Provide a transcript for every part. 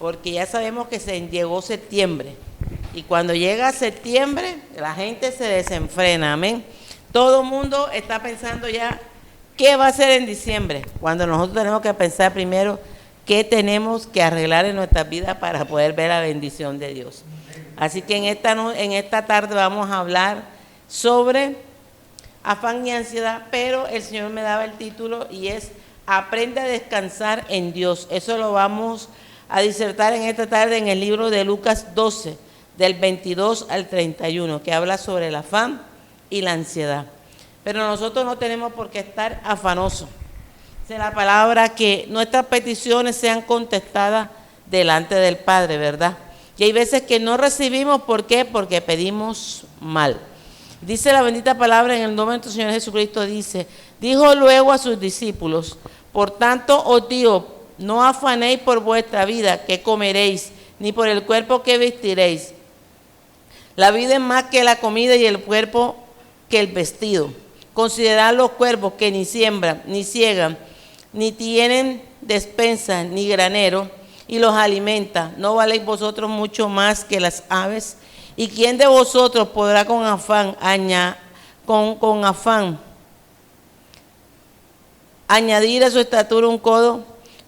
porque ya sabemos que llegó septiembre. Y cuando llega septiembre, la gente se desenfrena, amén. Todo el mundo está pensando ya qué va a hacer en diciembre, cuando nosotros tenemos que pensar primero qué tenemos que arreglar en nuestras vidas para poder ver la bendición de Dios. Así que en esta tarde vamos a hablar sobre afán y ansiedad, pero el Señor me daba el título y es Aprende a descansar en Dios. Eso lo vamos a disertar en esta tarde en el libro de Lucas 12, del 22 al 31, que habla sobre el afán y la ansiedad. Pero nosotros no tenemos por qué estar afanosos. Es la palabra que nuestras peticiones sean contestadas delante del Padre, ¿verdad? Y hay veces que no recibimos, ¿por qué? Porque pedimos mal. Dice la bendita palabra en el nombre de nuestro Señor Jesucristo, dijo luego a sus discípulos, por tanto os digo, no afanéis por vuestra vida, que comeréis, ni por el cuerpo que vestiréis. La vida es más que la comida y el cuerpo que el vestido. Considerad los cuervos que ni siembran, ni ciegan, ni tienen despensa, ni granero, y los alimenta. ¿No valéis vosotros mucho más que las aves? ¿Y quién de vosotros podrá con afán añadir a su estatura un codo?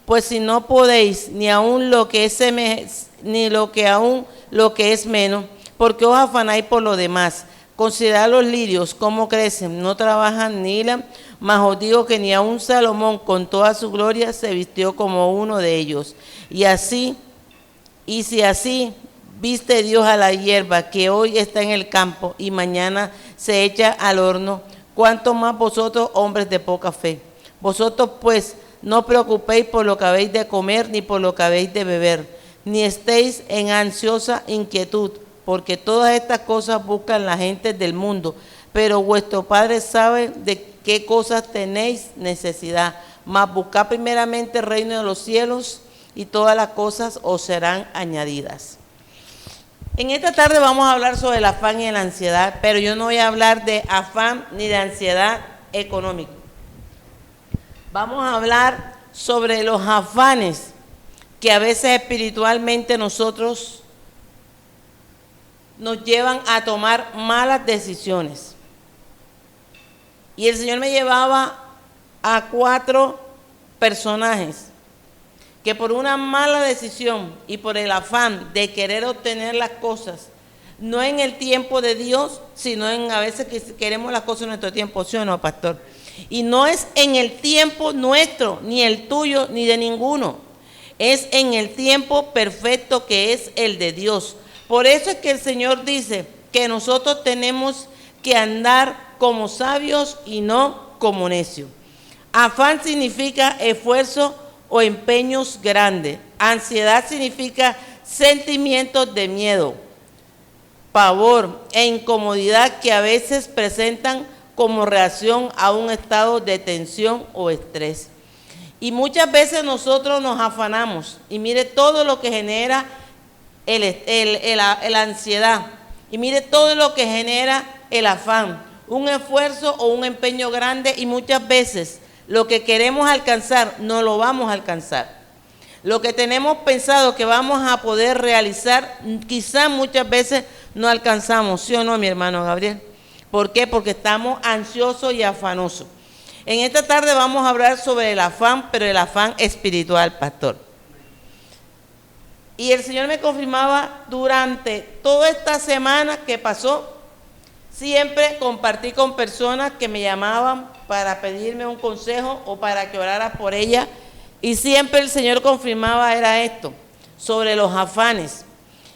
Pues si no podéis, ni aun lo que es menos, porque os afanáis por lo demás. Considerad los lirios, cómo crecen, no trabajan ni hilan, mas os digo que ni aun Salomón con toda su gloria se vistió como uno de ellos. Y si así viste Dios a la hierba que hoy está en el campo y mañana se echa al horno, ¿cuánto más vosotros, hombres de poca fe? Vosotros pues no preocupéis por lo que habéis de comer ni por lo que habéis de beber, ni estéis en ansiosa inquietud, porque todas estas cosas buscan la gente del mundo, pero vuestro Padre sabe de qué cosas tenéis necesidad. Mas buscad primeramente el reino de los cielos y todas las cosas os serán añadidas. En esta tarde vamos a hablar sobre el afán y la ansiedad, pero yo no voy a hablar de afán ni de ansiedad económica. Vamos a hablar sobre los afanes que a veces espiritualmente nosotros nos llevan a tomar malas decisiones. Y el Señor me llevaba a 4 personajes que por una mala decisión y por el afán de querer obtener las cosas, no en el tiempo de Dios, sino en a veces que queremos las cosas en nuestro tiempo, ¿sí o no, pastor? Y no es en el tiempo nuestro, ni el tuyo, ni de ninguno. Es en el tiempo perfecto que es el de Dios. Por eso es que el Señor dice que nosotros tenemos que andar como sabios y no como necios. Afán significa esfuerzo o empeños grandes. Ansiedad significa sentimientos de miedo, pavor e incomodidad que a veces presentan como reacción a un estado de tensión o estrés. Y muchas veces nosotros nos afanamos y mire todo lo que genera la ansiedad y mire todo lo que genera el afán, un esfuerzo o un empeño grande, y muchas veces lo que queremos alcanzar no lo vamos a alcanzar. Lo que tenemos pensado que vamos a poder realizar, quizás muchas veces no alcanzamos, ¿sí o no, mi hermano Gabriel? ¿Por qué? Porque estamos ansiosos y afanosos. En esta tarde vamos a hablar sobre el afán, pero el afán espiritual, pastor. Y el Señor me confirmaba durante toda esta semana que pasó, siempre compartí con personas que me llamaban para pedirme un consejo o para que orara por ella, y siempre el Señor confirmaba era esto, sobre los afanes.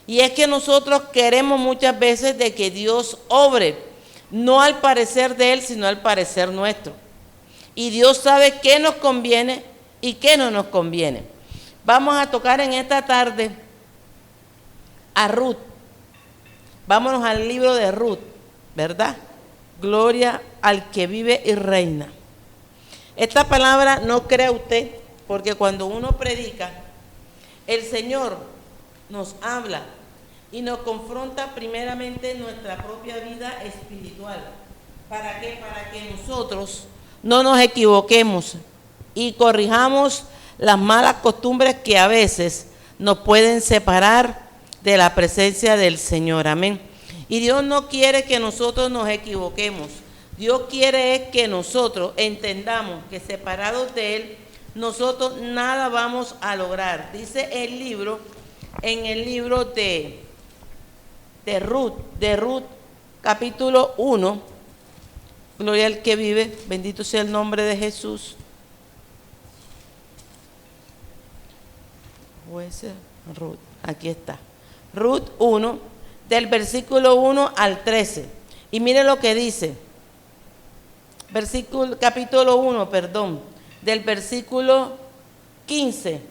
Y es que nosotros queremos muchas veces de que Dios obre, no al parecer de Él, sino al parecer nuestro. Y Dios sabe qué nos conviene y qué no nos conviene. Vamos a tocar en esta tarde a Ruth. Vámonos al libro de Ruth, ¿verdad? Gloria al que vive y reina. Esta palabra no crea usted, porque cuando uno predica, el Señor nos habla y nos confronta primeramente en nuestra propia vida espiritual. ¿Para qué? Para que nosotros no nos equivoquemos y corrijamos las malas costumbres que a veces nos pueden separar de la presencia del Señor. Amén. Y Dios no quiere que nosotros nos equivoquemos. Dios quiere que nosotros entendamos que separados de Él, nosotros nada vamos a lograr. Dice el libro, en el libro de Ruth, capítulo 1, gloria al que vive, bendito sea el nombre de Jesús. Ruth, aquí está. Ruth 1, del versículo 1 al 13. Y mire lo que dice. Capítulo 1, del versículo 15.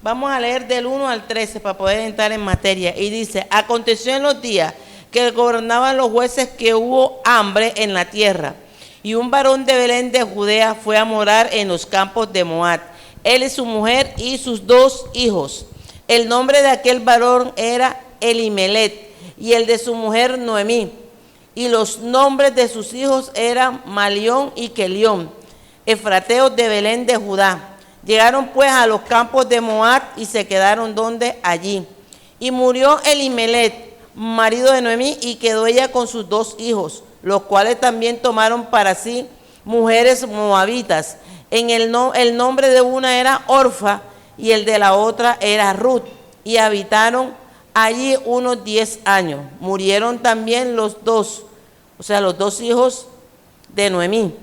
Vamos a leer del 1 al 13 para poder entrar en materia. Y dice: aconteció en los días que gobernaban los jueces que hubo hambre en la tierra, y un varón de Belén de Judea fue a morar en los campos de Moab, él y su mujer y sus 2 hijos. El nombre de aquel varón era Elimelet, y el de su mujer Noemí. Y los nombres de sus hijos eran Malión y Kelión, efrateos de Belén de Judá. Llegaron pues a los campos de Moab y se quedaron allí. Y murió Elimelet, marido de Noemí, y quedó ella con sus 2 hijos, los cuales también tomaron para sí mujeres moabitas. El nombre de una era Orfa y el de la otra era Ruth, y habitaron allí unos 10 años. Murieron también los 2 hijos de Noemí.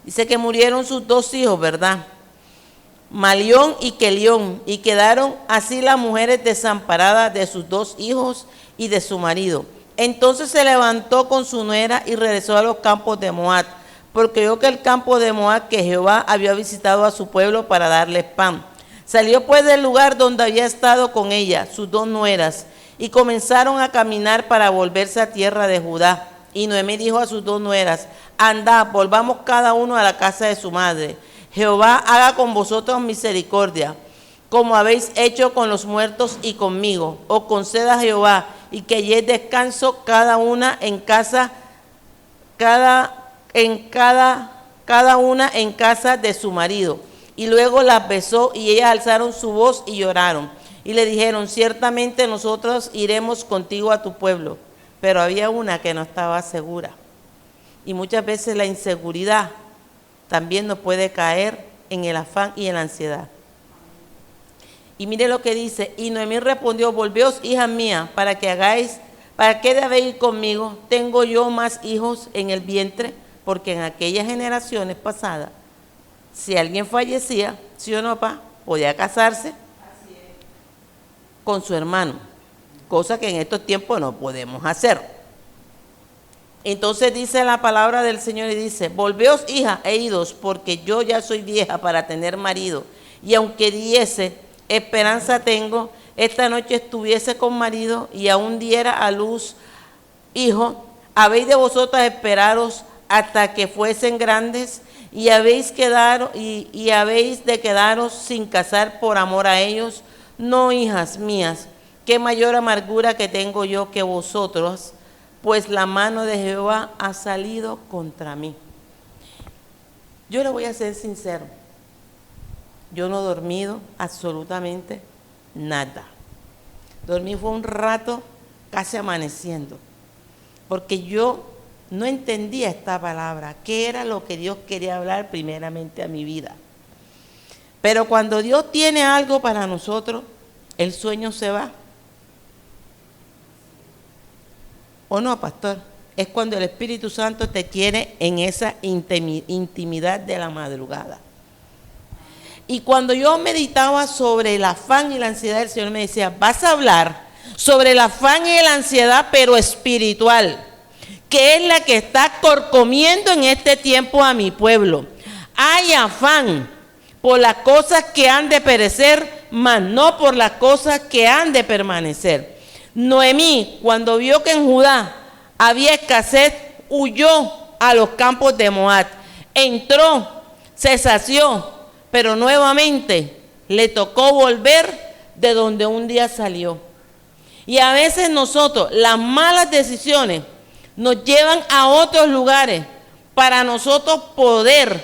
Dice que murieron sus 2 hijos, ¿verdad? Malión y Kelión, y quedaron así las mujeres desamparadas de sus 2 hijos y de su marido. Entonces se levantó con su nuera y regresó a los campos de Moab, porque oyó que el campo de Moab, que Jehová había visitado a su pueblo para darles pan. Salió pues del lugar donde había estado con ella, sus 2 nueras, y comenzaron a caminar para volverse a tierra de Judá. Y Noemí dijo a sus 2 nueras: andad, volvamos cada uno a la casa de su madre. Jehová haga con vosotros misericordia, como habéis hecho con los muertos y conmigo. Os conceda Jehová, y que halléis descanso cada una en casa, cada una en casa de su marido. Y luego las besó, y ellas alzaron su voz y lloraron. Y le dijeron: ciertamente nosotros iremos contigo a tu pueblo. Pero había una que no estaba segura. Y muchas veces la inseguridad también nos puede caer en el afán y en la ansiedad. Y mire lo que dice: y Noemí respondió: volveos, hijas mías, ¿para qué debéis ir conmigo? ¿Tengo yo más hijos en el vientre? Porque en aquellas generaciones pasadas, si alguien fallecía, sí o no, podía casarse con su hermano, cosa que en estos tiempos no podemos hacer. Entonces dice la palabra del Señor y dice: volveos, hija, e idos, porque yo ya soy vieja para tener marido, y aunque diese esperanza tengo, esta noche estuviese con marido y aún diera a luz hijo. Habéis de vosotras esperaros hasta que fuesen grandes, y habéis de quedaros sin casar por amor a ellos. No, hijas mías, qué mayor amargura que tengo yo que vosotros, pues la mano de Jehová ha salido contra mí. Yo le voy a ser sincero, yo no he dormido absolutamente nada. Dormí fue un rato casi amaneciendo, porque yo no entendía esta palabra, qué era lo que Dios quería hablar primeramente a mi vida. Pero cuando Dios tiene algo para nosotros, el sueño se va. ¿O no, pastor? Es cuando el Espíritu Santo te quiere en esa intimidad de la madrugada. Y cuando yo meditaba sobre el afán y la ansiedad, el Señor me decía: vas a hablar sobre el afán y la ansiedad, pero espiritual, que es la que está corcomiendo en este tiempo a mi pueblo. Hay afán por las cosas que han de perecer, mas no por las cosas que han de permanecer. Noemí, cuando vio que en Judá había escasez, huyó a los campos de Moab. Entró, se sació, pero nuevamente le tocó volver de donde un día salió. Y a veces nosotros, las malas decisiones nos llevan a otros lugares para nosotros poder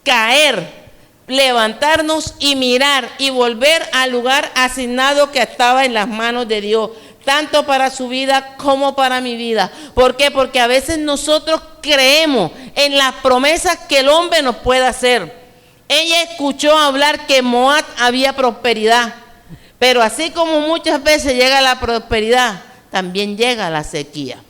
caer levantarnos y mirar y volver al lugar asignado que estaba en las manos de Dios, tanto para su vida como para mi vida. ¿Por qué? Porque a veces nosotros creemos en las promesas que el hombre nos puede hacer. Ella escuchó hablar que en Moab había prosperidad, pero así como muchas veces llega la prosperidad, también llega la sequía.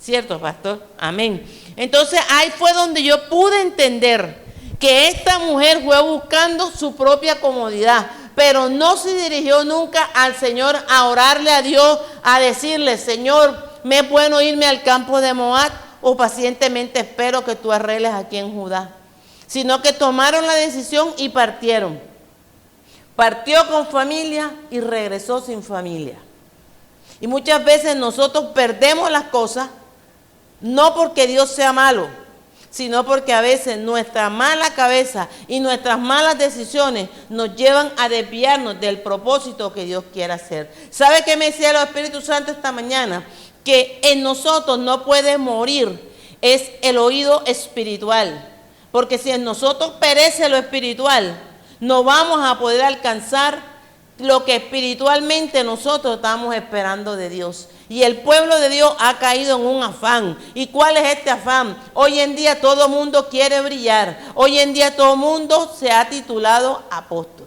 ¿Cierto, pastor? Amén. Entonces ahí fue donde yo pude entender que esta mujer fue buscando su propia comodidad, pero no se dirigió nunca al Señor a orarle a Dios, a decirle: Señor, ¿me es bueno irme al campo de Moab o pacientemente espero que tú arregles aquí en Judá? Sino que tomaron la decisión y partieron. Partió con familia y regresó sin familia. Y muchas veces nosotros perdemos las cosas, no porque Dios sea malo, sino porque a veces nuestra mala cabeza y nuestras malas decisiones nos llevan a desviarnos del propósito que Dios quiere hacer. ¿Sabe qué me decía el Espíritu Santo esta mañana? Que en nosotros no puede morir, es el oído espiritual. Porque si en nosotros perece lo espiritual, no vamos a poder alcanzar lo que espiritualmente nosotros estamos esperando de Dios. Y el pueblo de Dios ha caído en un afán. ¿Y cuál es este afán? Hoy en día todo el mundo quiere brillar. Hoy en día todo el mundo se ha titulado apóstol.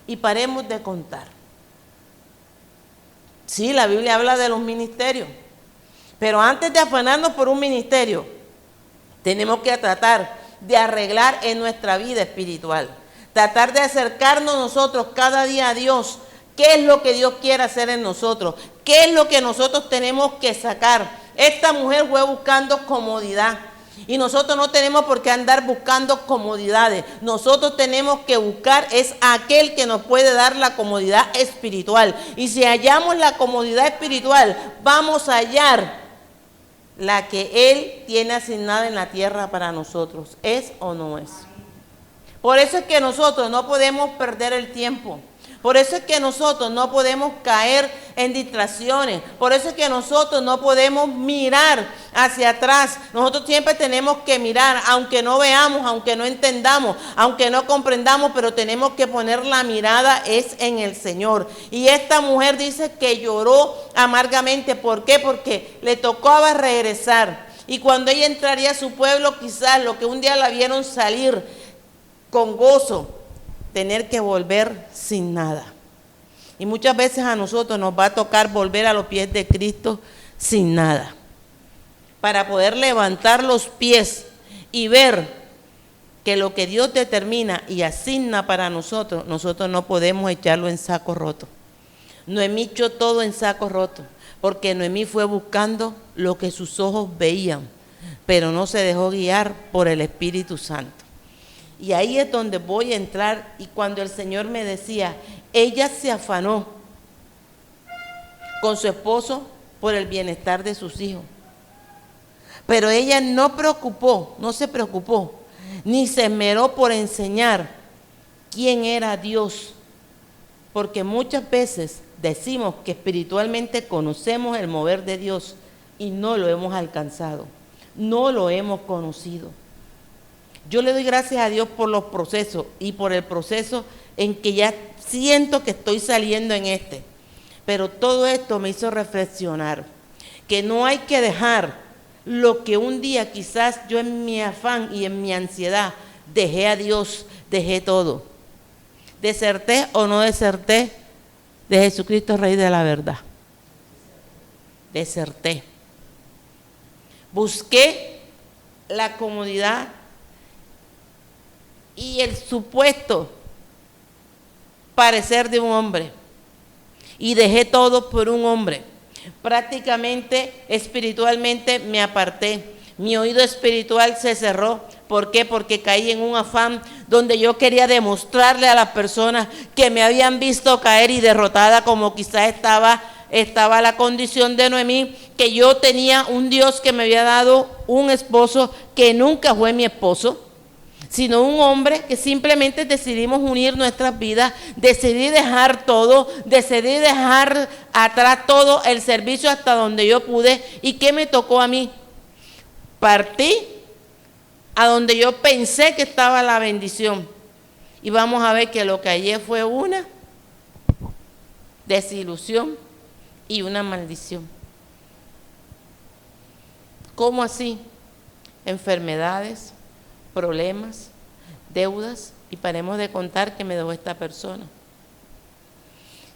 Y paremos de contar. Sí, la Biblia habla de los ministerios. Pero antes de afanarnos por un ministerio, tenemos que tratar de arreglar en nuestra vida espiritual. Tratar de acercarnos nosotros cada día a Dios. ¿Qué es lo que Dios quiere hacer en nosotros? ¿Qué es lo que nosotros tenemos que sacar? Esta mujer fue buscando comodidad. Y nosotros no tenemos por qué andar buscando comodidades. Nosotros tenemos que buscar es aquel que nos puede dar la comodidad espiritual. Y si hallamos la comodidad espiritual, vamos a hallar la que Él tiene asignada en la tierra para nosotros. ¿Es o no es? Por eso es que nosotros no podemos perder el tiempo. Por eso es que nosotros no podemos caer en distracciones. Por eso es que nosotros no podemos mirar hacia atrás. Nosotros siempre tenemos que mirar, aunque no veamos, aunque no entendamos, aunque no comprendamos, pero tenemos que poner la mirada es en el Señor. Y esta mujer dice que lloró amargamente. ¿Por qué? Porque le tocaba regresar. Y cuando ella entraría a su pueblo, quizás lo que un día la vieron salir con gozo, tener que volver sin nada. Y muchas veces a nosotros nos va a tocar volver a los pies de Cristo sin nada. Para poder levantar los pies y ver que lo que Dios determina y asigna para nosotros, nosotros no podemos echarlo en saco roto. Noemí echó todo en saco roto, porque Noemí fue buscando lo que sus ojos veían, pero no se dejó guiar por el Espíritu Santo. Y ahí es donde voy a entrar, y cuando el Señor me decía, ella se afanó con su esposo por el bienestar de sus hijos. Pero ella no se preocupó, ni se esmeró por enseñar quién era Dios. Porque muchas veces decimos que espiritualmente conocemos el mover de Dios y no lo hemos alcanzado, no lo hemos conocido. Yo le doy gracias a Dios por los procesos y por el proceso en que ya siento que estoy saliendo en este. Pero todo esto me hizo reflexionar que no hay que dejar lo que un día quizás yo en mi afán y en mi ansiedad dejé a Dios, dejé todo. ¿Deserté o no deserté de Jesucristo, Rey de la verdad? Deserté. Busqué la comodidad y el supuesto parecer de un hombre, y dejé todo por un hombre. Prácticamente espiritualmente me aparté, mi oído espiritual se cerró. ¿Por qué? Porque caí en un afán donde yo quería demostrarle a las personas que me habían visto caer y derrotada, como quizás estaba la condición de Noemí, que yo tenía un Dios que me había dado un esposo que nunca fue mi esposo, sino un hombre que simplemente decidimos unir nuestras vidas, decidí dejar todo, decidí dejar atrás todo el servicio hasta donde yo pude. ¿Y qué me tocó a mí? Partí a donde yo pensé que estaba la bendición. Y vamos a ver que lo que hallé fue una desilusión y una maldición. ¿Cómo así? Enfermedades, problemas, deudas, y paremos de contar que me dejó esta persona.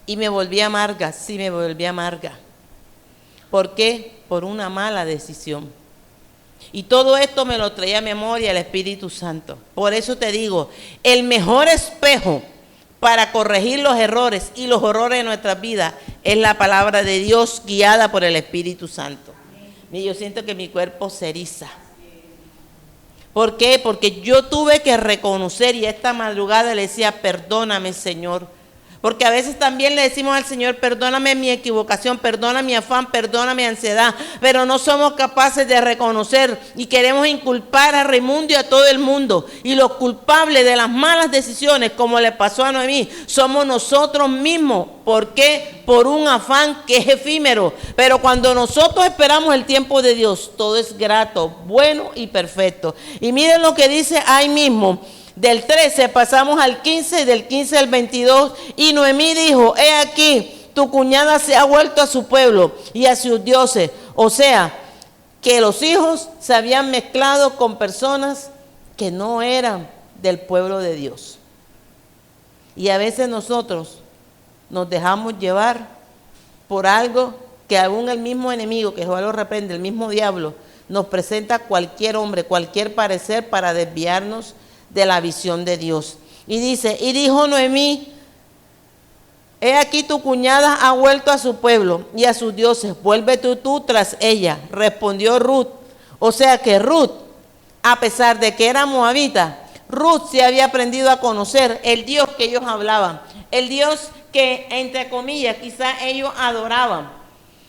Y me volví amarga, sí me volví amarga. ¿Por qué? Por una mala decisión. Y todo esto me lo traía a memoria el Espíritu Santo. Por eso te digo, el mejor espejo para corregir los errores y los horrores de nuestras vidas es la palabra de Dios guiada por el Espíritu Santo. Y yo siento que mi cuerpo se eriza. ¿Por qué? Porque yo tuve que reconocer, y esta madrugada le decía, perdóname, Señor. Porque a veces también le decimos al Señor, perdóname mi equivocación, perdona mi afán, perdona mi ansiedad, pero no somos capaces de reconocer y queremos inculpar a Raimundo y a todo el mundo. Y los culpables de las malas decisiones, como le pasó a Noemí, somos nosotros mismos. ¿Por qué? Por un afán que es efímero. Pero cuando nosotros esperamos el tiempo de Dios, todo es grato, bueno y perfecto. Y miren lo que dice ahí mismo. Del 13 pasamos al 15 y del 15 al 22. Y Noemí dijo, he aquí, tu cuñada se ha vuelto a su pueblo y a sus dioses. O sea, que los hijos se habían mezclado con personas que no eran del pueblo de Dios. Y a veces nosotros nos dejamos llevar por algo que aún el mismo enemigo, que Jehová lo reprende, el mismo diablo, nos presenta cualquier hombre, cualquier parecer para desviarnos de la visión de Dios. Y dice, y dijo Noemí, he aquí tu cuñada ha vuelto a su pueblo y a sus dioses, vuelve tú tras ella. Respondió Ruth. O sea que Ruth, a pesar de que era moabita, Ruth se había aprendido a conocer el Dios que ellos hablaban, el Dios que, entre comillas, quizás ellos adoraban,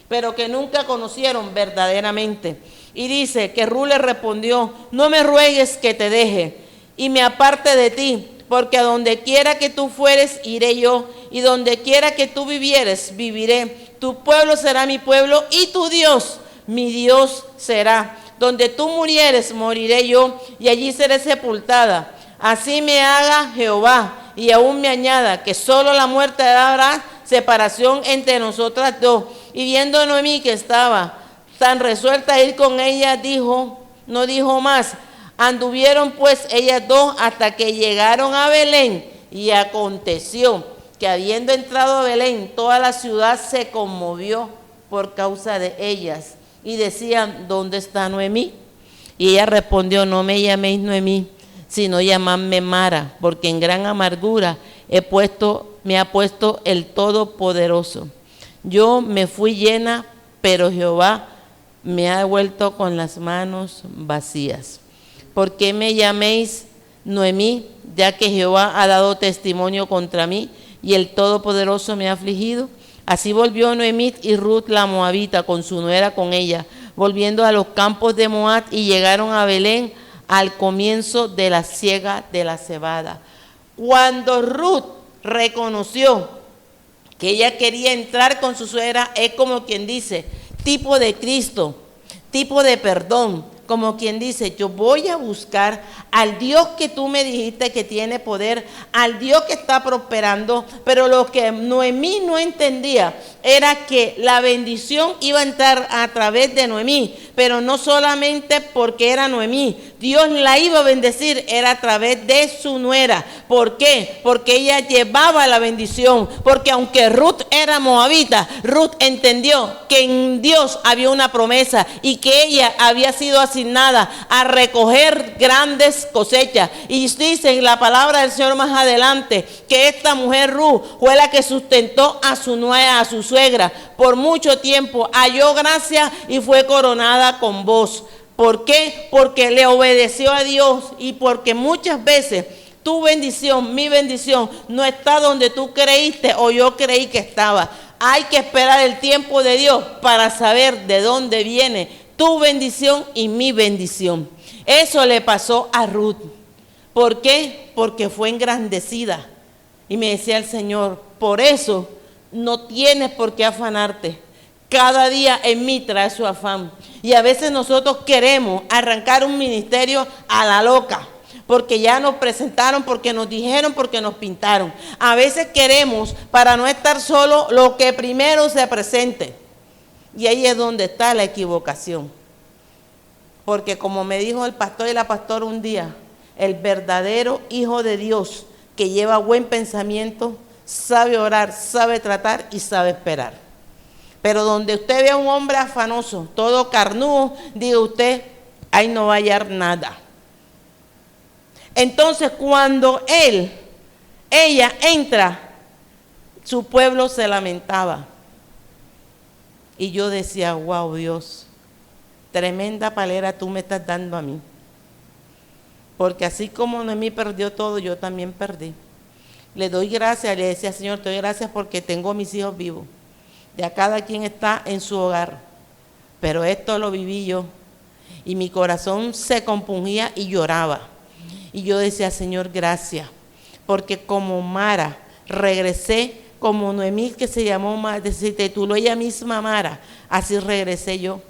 pero que nunca conocieron verdaderamente. Y dice que Ruth le respondió, no me ruegues que te deje y me aparte de ti, porque a donde quiera que tú fueres, iré yo, y donde quiera que tú vivieres, viviré. Tu pueblo será mi pueblo, y tu Dios, mi Dios será. Donde tú murieres, moriré yo, y allí seré sepultada. Así me haga Jehová, y aún me añada, que solo la muerte habrá separación entre nosotras dos. Y viendo Noemí que estaba tan resuelta a ir con ella, no dijo más. Anduvieron pues ellas dos hasta que llegaron a Belén, y aconteció que habiendo entrado a Belén, toda la ciudad se conmovió por causa de ellas, y decían, ¿dónde está Noemí? Y ella respondió, no me llaméis Noemí, sino llamadme Mara, porque en gran amargura me ha puesto el Todopoderoso. Yo me fui llena, pero Jehová me ha devuelto con las manos vacías. ¿Por qué me llaméis Noemí, ya que Jehová ha dado testimonio contra mí y el Todopoderoso me ha afligido? Así volvió Noemí y Ruth la moabita con su nuera con ella, volviendo a los campos de Moab, y llegaron a Belén al comienzo de la siega de la cebada. Cuando Ruth reconoció que ella quería entrar con su suegra, es como quien dice, tipo de Cristo, tipo de perdón. Como quien dice, yo voy a buscar al Dios que tú me dijiste que tiene poder, al Dios que está prosperando. Pero lo que Noemí no entendía era que la bendición iba a entrar a través de Noemí, pero no solamente porque era Noemí. Dios la iba a bendecir, era a través de su nuera. ¿Por qué? Porque ella llevaba la bendición. Porque aunque Ruth era moabita, Ruth entendió que en Dios había una promesa y que ella había sido asignada a recoger grandes cosechas. Y dice en la palabra del Señor más adelante que esta mujer Ruth fue la que sustentó a su nuera, a su suegra, por mucho tiempo. Halló gracia y fue coronada con voz. ¿Por qué? Porque le obedeció a Dios, y porque muchas veces tu bendición, mi bendición, no está donde tú creíste o yo creí que estaba. Hay que esperar el tiempo de Dios para saber de dónde viene tu bendición y mi bendición. Eso le pasó a Ruth. ¿Por qué? Porque fue engrandecida. Y me decía el Señor, por eso no tienes por qué afanarte. Cada día en mí trae su afán. Y a veces nosotros queremos arrancar un ministerio a la loca, porque ya nos presentaron, porque nos dijeron, porque nos pintaron. A veces queremos, para no estar solo, lo que primero se presente. Y ahí es donde está la equivocación. Porque como me dijo el pastor y la pastora un día, el verdadero hijo de Dios que lleva buen pensamiento, sabe orar, sabe tratar y sabe esperar. Pero donde usted ve a un hombre afanoso, todo carnudo, diga usted, ahí no va a hallar nada. Entonces cuando ella entra, su pueblo se lamentaba. Y yo decía, wow, Dios, tremenda palera tú me estás dando a mí. Porque así como Noemí perdió todo, yo también perdí. Le doy gracias, le decía, Señor, te doy gracias porque tengo a mis hijos vivos. Ya cada quien está en su hogar. Pero esto lo viví yo. Y mi corazón se compungía y lloraba. Y yo decía, Señor, gracias. Porque como Mara, regresé como Noemí, que se llamó, se tituló ella misma Mara. Así regresé yo.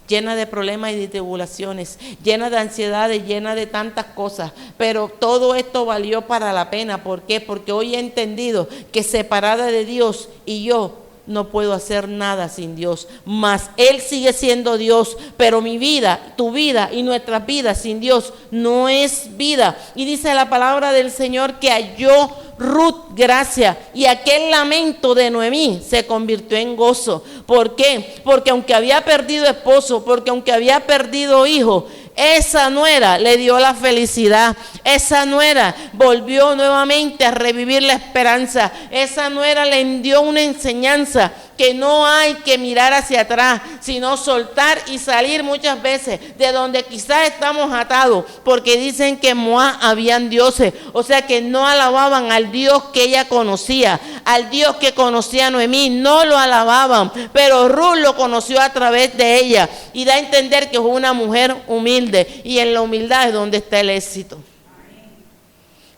Llena de problemas y de tribulaciones, llena de ansiedades, llena de tantas cosas, pero todo esto valió para la pena. ¿Por qué? Porque hoy he entendido que separada de Dios y yo no puedo hacer nada sin Dios, mas Él sigue siendo Dios, pero mi vida, tu vida y nuestras vidas sin Dios no es vida. Y dice la palabra del Señor que halló Ruth gracia, y aquel lamento de Noemí se convirtió en gozo. ¿Por qué? Porque aunque había perdido esposo, porque aunque había perdido hijo, esa nuera le dio la felicidad. Esa nuera volvió nuevamente a revivir la esperanza. Esa nuera le dio una enseñanza que no hay que mirar hacia atrás, sino soltar y salir muchas veces de donde quizás estamos atados, porque dicen que en Moab habían dioses, o sea que no alababan al Dios que ella conocía, al Dios que conocía a Noemí, no lo alababan, pero Ruth lo conoció a través de ella, y da a entender que fue una mujer humilde, y en la humildad es donde está el éxito.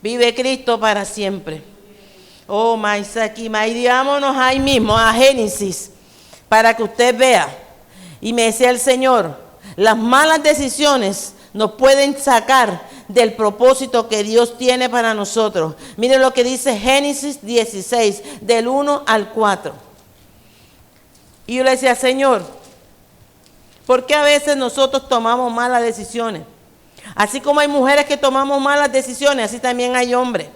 Vive Cristo para siempre. Oh, Maisaki, digámonos ahí mismo a Génesis, para que usted vea. Y me decía el Señor, las malas decisiones nos pueden sacar del propósito que Dios tiene para nosotros. Mire lo que dice Génesis 16, del 1 al 4. Y yo le decía, Señor, ¿por qué a veces nosotros tomamos malas decisiones? Así como hay mujeres que tomamos malas decisiones, así también hay hombres.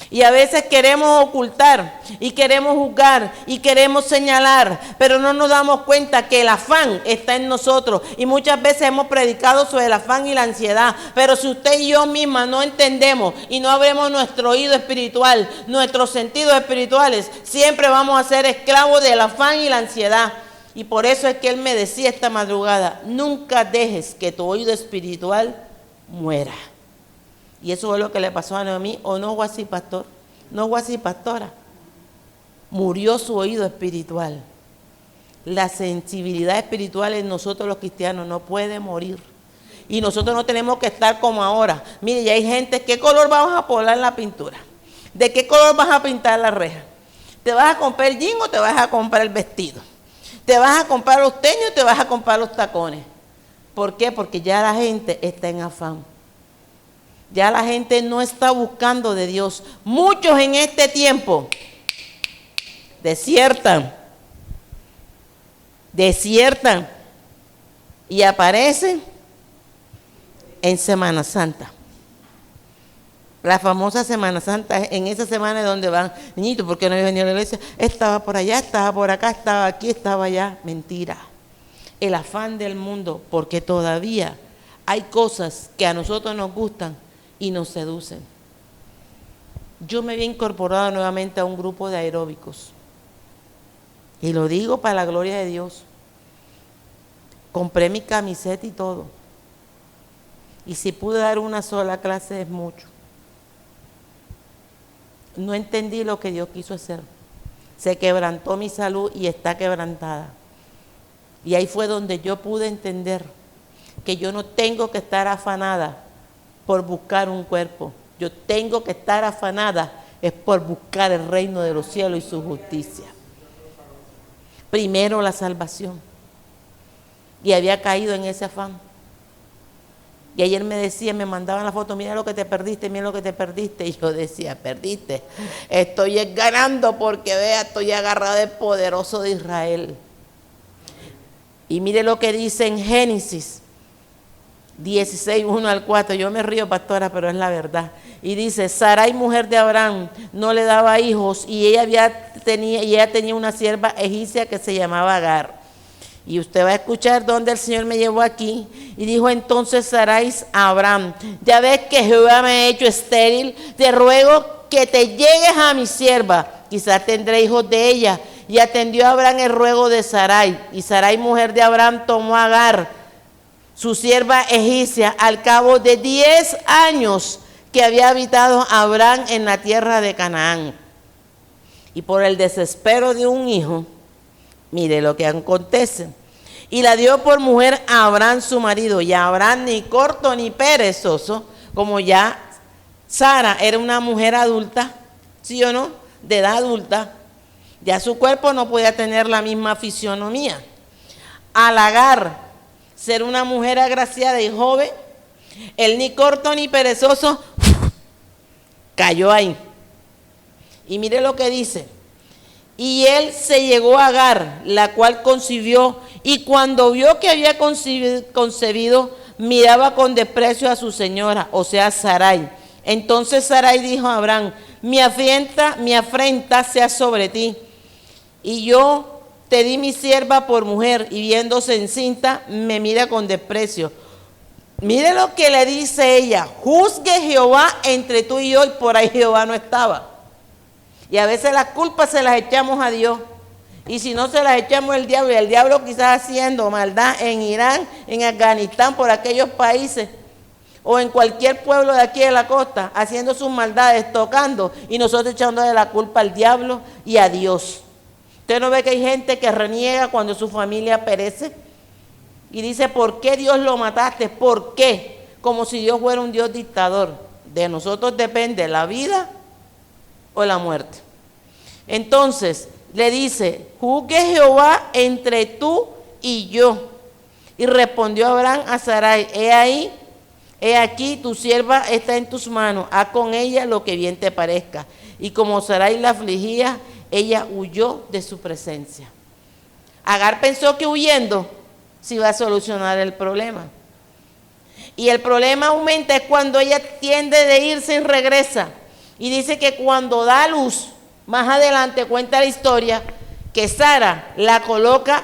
Y a veces queremos ocultar y queremos juzgar y queremos señalar, pero no nos damos cuenta que el afán está en nosotros. Y muchas veces hemos predicado sobre el afán y la ansiedad, pero si usted y yo misma no entendemos y no abrimos nuestro oído espiritual, nuestros sentidos espirituales, siempre vamos a ser esclavos del afán y la ansiedad. Y por eso es que él me decía esta madrugada, nunca dejes que tu oído espiritual muera. Y eso es lo que le pasó a Noemí, ¿o no fue así, pastor? No fue así, pastora. Murió su oído espiritual. La sensibilidad espiritual en nosotros los cristianos no puede morir. Y nosotros no tenemos que estar como ahora. Mire, ya hay gente, ¿qué color vamos a poner la pintura? ¿De qué color vas a pintar la reja? ¿Te vas a comprar el jean o te vas a comprar el vestido? ¿Te vas a comprar los tenis o te vas a comprar los tacones? ¿Por qué? Porque ya la gente está en afán. Ya la gente no está buscando de Dios. Muchos en este tiempo desiertan y aparecen en Semana Santa. La famosa Semana Santa, en esa semana es donde van, niñitos, ¿por qué no había venido a la iglesia? Estaba por allá, estaba por acá, estaba aquí, estaba allá. Mentira. El afán del mundo, porque todavía hay cosas que a nosotros nos gustan y nos seducen. Yo me había incorporado nuevamente a un grupo de aeróbicos. Y lo digo para la gloria de Dios. Compré mi camiseta y todo. Y si pude dar una sola clase es mucho. No entendí lo que Dios quiso hacer. Se quebrantó mi salud y está quebrantada. Y ahí fue donde yo pude entender que yo no tengo que estar afanada por buscar un cuerpo. Yo tengo que estar afanada es por buscar el reino de los cielos y su justicia. primero la salvación. Y había caído en ese afán. Y ayer me decía, me mandaban la foto, mira lo que te perdiste, mira lo que te perdiste. Y yo decía, perdiste, estoy ganando porque vea, estoy agarrado del poderoso de Israel. Y mire lo que dice en Génesis 16, 1 al 4. Yo me río, pastora, pero es la verdad. Y dice, Sarai, mujer de Abraham, no le daba hijos y ella tenía una sierva egipcia que se llamaba Agar. Y usted va a escuchar dónde el Señor me llevó aquí. Y dijo entonces Sarai a Abraham, ya ves que Jehová me ha hecho estéril, te ruego que te llegues a mi sierva, quizás tendré hijos de ella. Y atendió a Abraham el ruego de Sarai. Y Sarai, mujer de Abraham, tomó a Agar, su sierva egipcia, al cabo de 10 años que había habitado Abraham en la tierra de Canaán. Y por el desespero de un hijo, mire lo que acontece. Y la dio por mujer a Abraham su marido. Y a Abraham ni corto ni perezoso, como ya Sara era una mujer adulta, ¿sí o no? De edad adulta. Ya su cuerpo no podía tener la misma fisionomía. Al Agar ser una mujer agraciada y joven, él ni corto ni perezoso cayó ahí. Y mire lo que dice. Y él se llegó a Agar, la cual concibió, y cuando vio que había concebido, miraba con desprecio a su señora, o sea, Sarai. Entonces Sarai dijo a Abraham, mi afrenta sea sobre ti, y yo te di mi sierva por mujer, y viéndose encinta, me mira con desprecio. Mire lo que le dice ella, juzgue Jehová entre tú y yo, y por ahí Jehová no estaba. Y a veces las culpas se las echamos a Dios. Y si no se las echamos al diablo, y el diablo quizás haciendo maldad en Irán, en Afganistán, por aquellos países, o en cualquier pueblo de aquí de la costa, haciendo sus maldades, tocando, y nosotros echándole la culpa al diablo y a Dios. ¿Usted no ve que hay gente que reniega cuando su familia perece? Y dice, ¿por qué Dios lo mataste? ¿Por qué? Como si Dios fuera un Dios dictador. De nosotros depende la vida o la muerte. Entonces le dice, juzgue Jehová entre tú y yo. Y respondió Abraham a Sarai, he aquí tu sierva está en tus manos, haz con ella lo que bien te parezca. Y como Sarai la afligía, ella huyó de su presencia. Agar pensó que huyendo se iba a solucionar el problema. Y el problema aumenta es cuando ella tiende de irse y regresa. Y dice que cuando da a luz, más adelante cuenta la historia, que Sara la coloca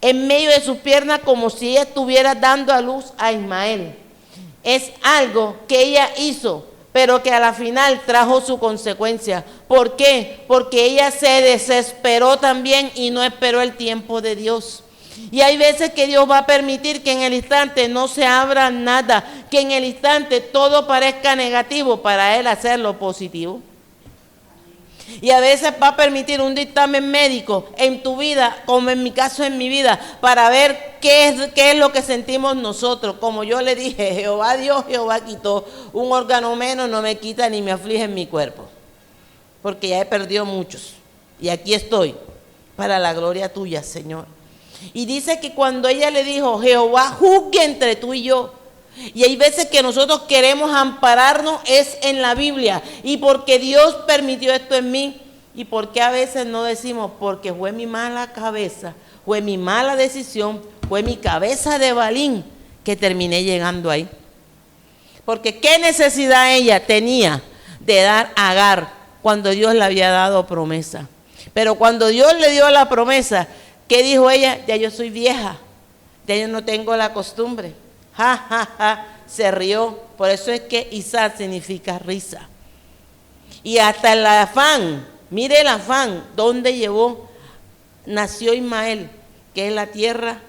en medio de sus piernas como si ella estuviera dando a luz a Ismael. Es algo que ella hizo, pero que a la final trajo su consecuencia. ¿Por qué? Porque ella se desesperó también y no esperó el tiempo de Dios. Y hay veces que Dios va a permitir que en el instante no se abra nada, que en el instante todo parezca negativo para Él hacer lo positivo. Y a veces va a permitir un dictamen médico en tu vida, como en mi caso en mi vida, para ver qué es lo que sentimos nosotros. Como yo le dije, Jehová Dios, Jehová quitó, un órgano menos no me quita ni me aflige en mi cuerpo, porque ya he perdido muchos. Y aquí estoy, para la gloria tuya, Señor. Y dice que cuando ella le dijo, Jehová juzgue entre tú y yo. Y hay veces que nosotros queremos ampararnos es en la Biblia. Y porque Dios permitió esto en mí. Y porque a veces no decimos, porque fue mi mala cabeza, fue mi mala decisión, fue mi cabeza de balín que terminé llegando ahí. Porque qué necesidad ella tenía de dar a Agar cuando Dios le había dado promesa. Pero cuando Dios le dio la promesa, ¿qué dijo ella? Ya yo soy vieja, ya yo no tengo la costumbre. Ja, ja, ja, se rió. Por eso es que Isaac significa risa. Y hasta el afán, mire el afán, ¿dónde llevó? Nació Ismael, que es la tierra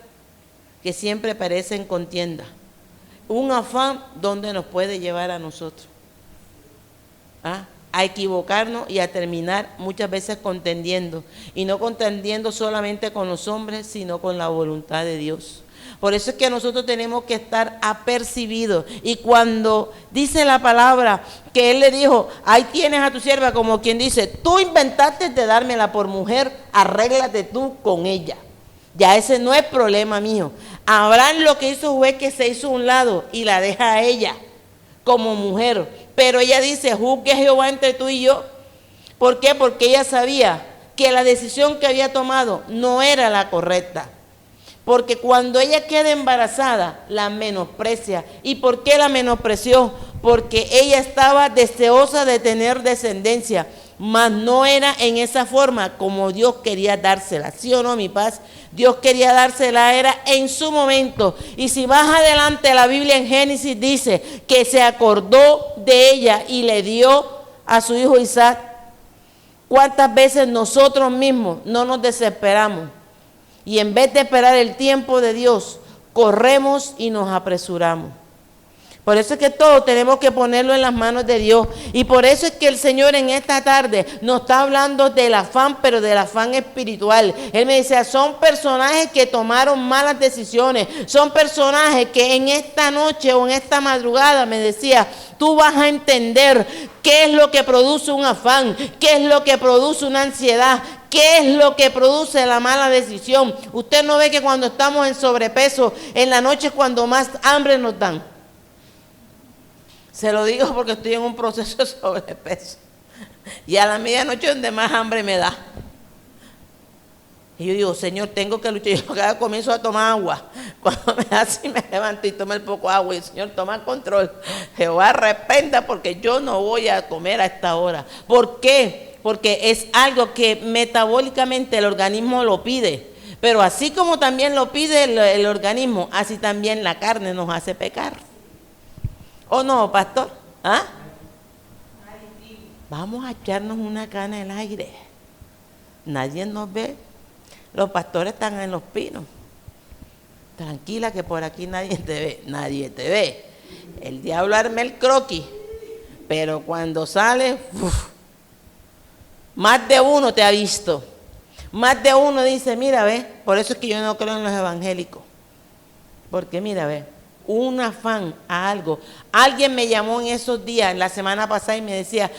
que siempre parece en contienda. Un afán donde nos puede llevar a nosotros. A equivocarnos y a terminar muchas veces contendiendo. Y no contendiendo solamente con los hombres, sino con la voluntad de Dios. Por eso es que nosotros tenemos que estar apercibidos. Y cuando dice la palabra que él le dijo, ahí tienes a tu sierva, como quien dice, tú inventaste de dármela por mujer, arréglate tú con ella. Ya ese no es problema mío. Abraham lo que hizo fue que se hizo a un lado y la deja a ella como mujer. Pero ella dice, juzgue Jehová entre tú y yo. ¿Por qué? Porque ella sabía que la decisión que había tomado no era la correcta. Porque cuando ella queda embarazada, la menosprecia. ¿Y por qué la menospreció? Porque ella estaba deseosa de tener descendencia, mas no era en esa forma como Dios quería dársela. ¿Sí o no, mi paz? Dios quería dársela, era en su momento. Y si vas adelante, la Biblia en Génesis dice que se acordó de ella y le dio a su hijo Isaac. ¿Cuántas veces nosotros mismos no nos desesperamos? Y en vez de esperar el tiempo de Dios, corremos y nos apresuramos. Por eso es que todo tenemos que ponerlo en las manos de Dios. Y por eso es que el Señor en esta tarde nos está hablando del afán, pero del afán espiritual. Él me dice, son personajes que tomaron malas decisiones. Son personajes que en esta noche o en esta madrugada, me decía, tú vas a entender qué es lo que produce un afán, qué es lo que produce una ansiedad, qué es lo que produce la mala decisión. Usted no ve que cuando estamos en sobrepeso, en la noche es cuando más hambre nos dan. Se lo digo porque estoy en un proceso de sobrepeso. Y a la medianoche es donde más hambre me da. Y yo digo, Señor, tengo que luchar. Yo cada comienzo a tomar agua. Cuando me da así, me levanto y tomo el poco agua. Y el Señor, toma control. Jehová, arrepenta porque yo no voy a comer a esta hora. ¿Por qué? Porque es algo que metabólicamente el organismo lo pide. Pero así como también lo pide el organismo, así también la carne nos hace pecar. ¿O no, pastor? ¿Ah? Vamos a echarnos una cana en el aire. Nadie nos ve. Los pastores están en los pinos. Tranquila que por aquí nadie te ve. Nadie te ve. El diablo arma el croquis. Pero cuando sale, más de uno te ha visto. Más de uno dice, mira, ve. Por eso es que yo no creo en los evangélicos. Porque mira, ve. Un afán a algo. Alguien me llamó en esos días, en la semana pasada, y me decía,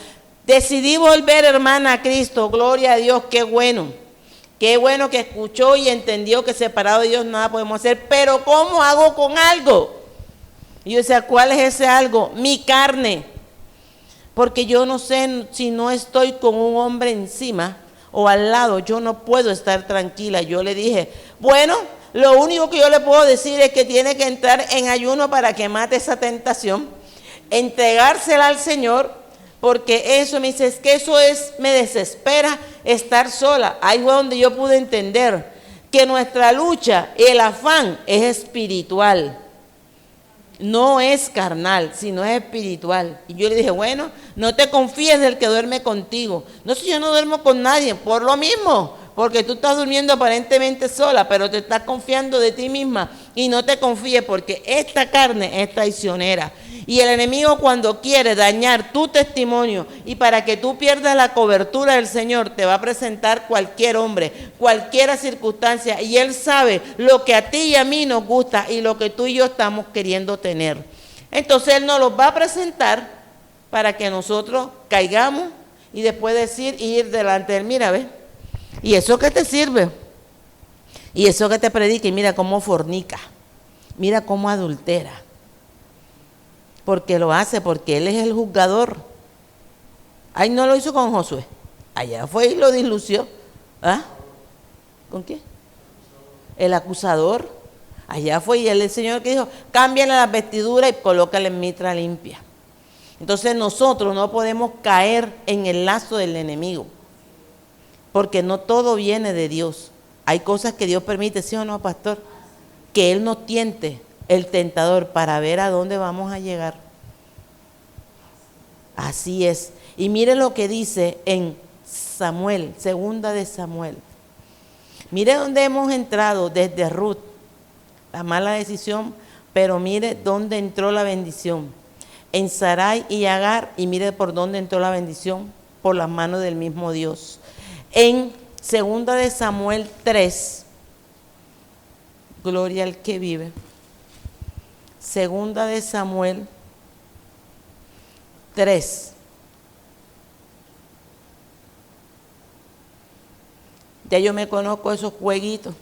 decidí volver, hermana, a Cristo, gloria a Dios, qué bueno que escuchó y entendió que separado de Dios nada podemos hacer, pero ¿cómo hago con algo? Y yo decía, ¿cuál es ese algo? Mi carne, porque yo no sé si no estoy con un hombre encima o al lado, yo no puedo estar tranquila. Yo le dije, bueno, lo único que yo le puedo decir es que tiene que entrar en ayuno para que mate esa tentación, entregársela al Señor, porque eso me dice, es que eso me desespera estar sola. Ahí fue donde yo pude entender que nuestra lucha, el afán es espiritual, no es carnal, sino es espiritual. Y yo le dije, bueno, no te confíes del que duerme contigo. No sé, yo no duermo con nadie, por lo mismo. Porque tú estás durmiendo aparentemente sola, pero te estás confiando de ti misma. Y no te confíes porque esta carne es traicionera. Y el enemigo cuando quiere dañar tu testimonio y para que tú pierdas la cobertura del Señor, te va a presentar cualquier hombre, cualquier circunstancia. Y Él sabe lo que a ti y a mí nos gusta y lo que tú y yo estamos queriendo tener. Entonces Él nos los va a presentar para que nosotros caigamos y después decir y ir delante de Él. Mira, ve. ¿Y eso qué te sirve? Y eso que te predica, y mira cómo fornica, mira cómo adultera. Porque lo hace, porque Él es el juzgador. Ahí no lo hizo con Josué. Allá fue y lo dislució. ¿Ah? ¿Con quién? El acusador. Allá fue y el Señor que dijo, cámbiale las vestiduras y colócale en mitra limpia. Entonces nosotros no podemos caer en el lazo del enemigo. Porque no todo viene de Dios. Hay cosas que Dios permite, ¿sí o no, pastor? Que Él nos tiente, el tentador, para ver a dónde vamos a llegar. Así es. Y mire lo que dice en Samuel, segunda de Samuel. Mire dónde hemos entrado desde Ruth, la mala decisión, pero mire dónde entró la bendición. En Sarai y Agar, y mire por dónde entró la bendición, por las manos del mismo Dios. En segunda de Samuel 3, Gloria al que vive. Segunda de Samuel 3. Ya yo me conozco esos jueguitos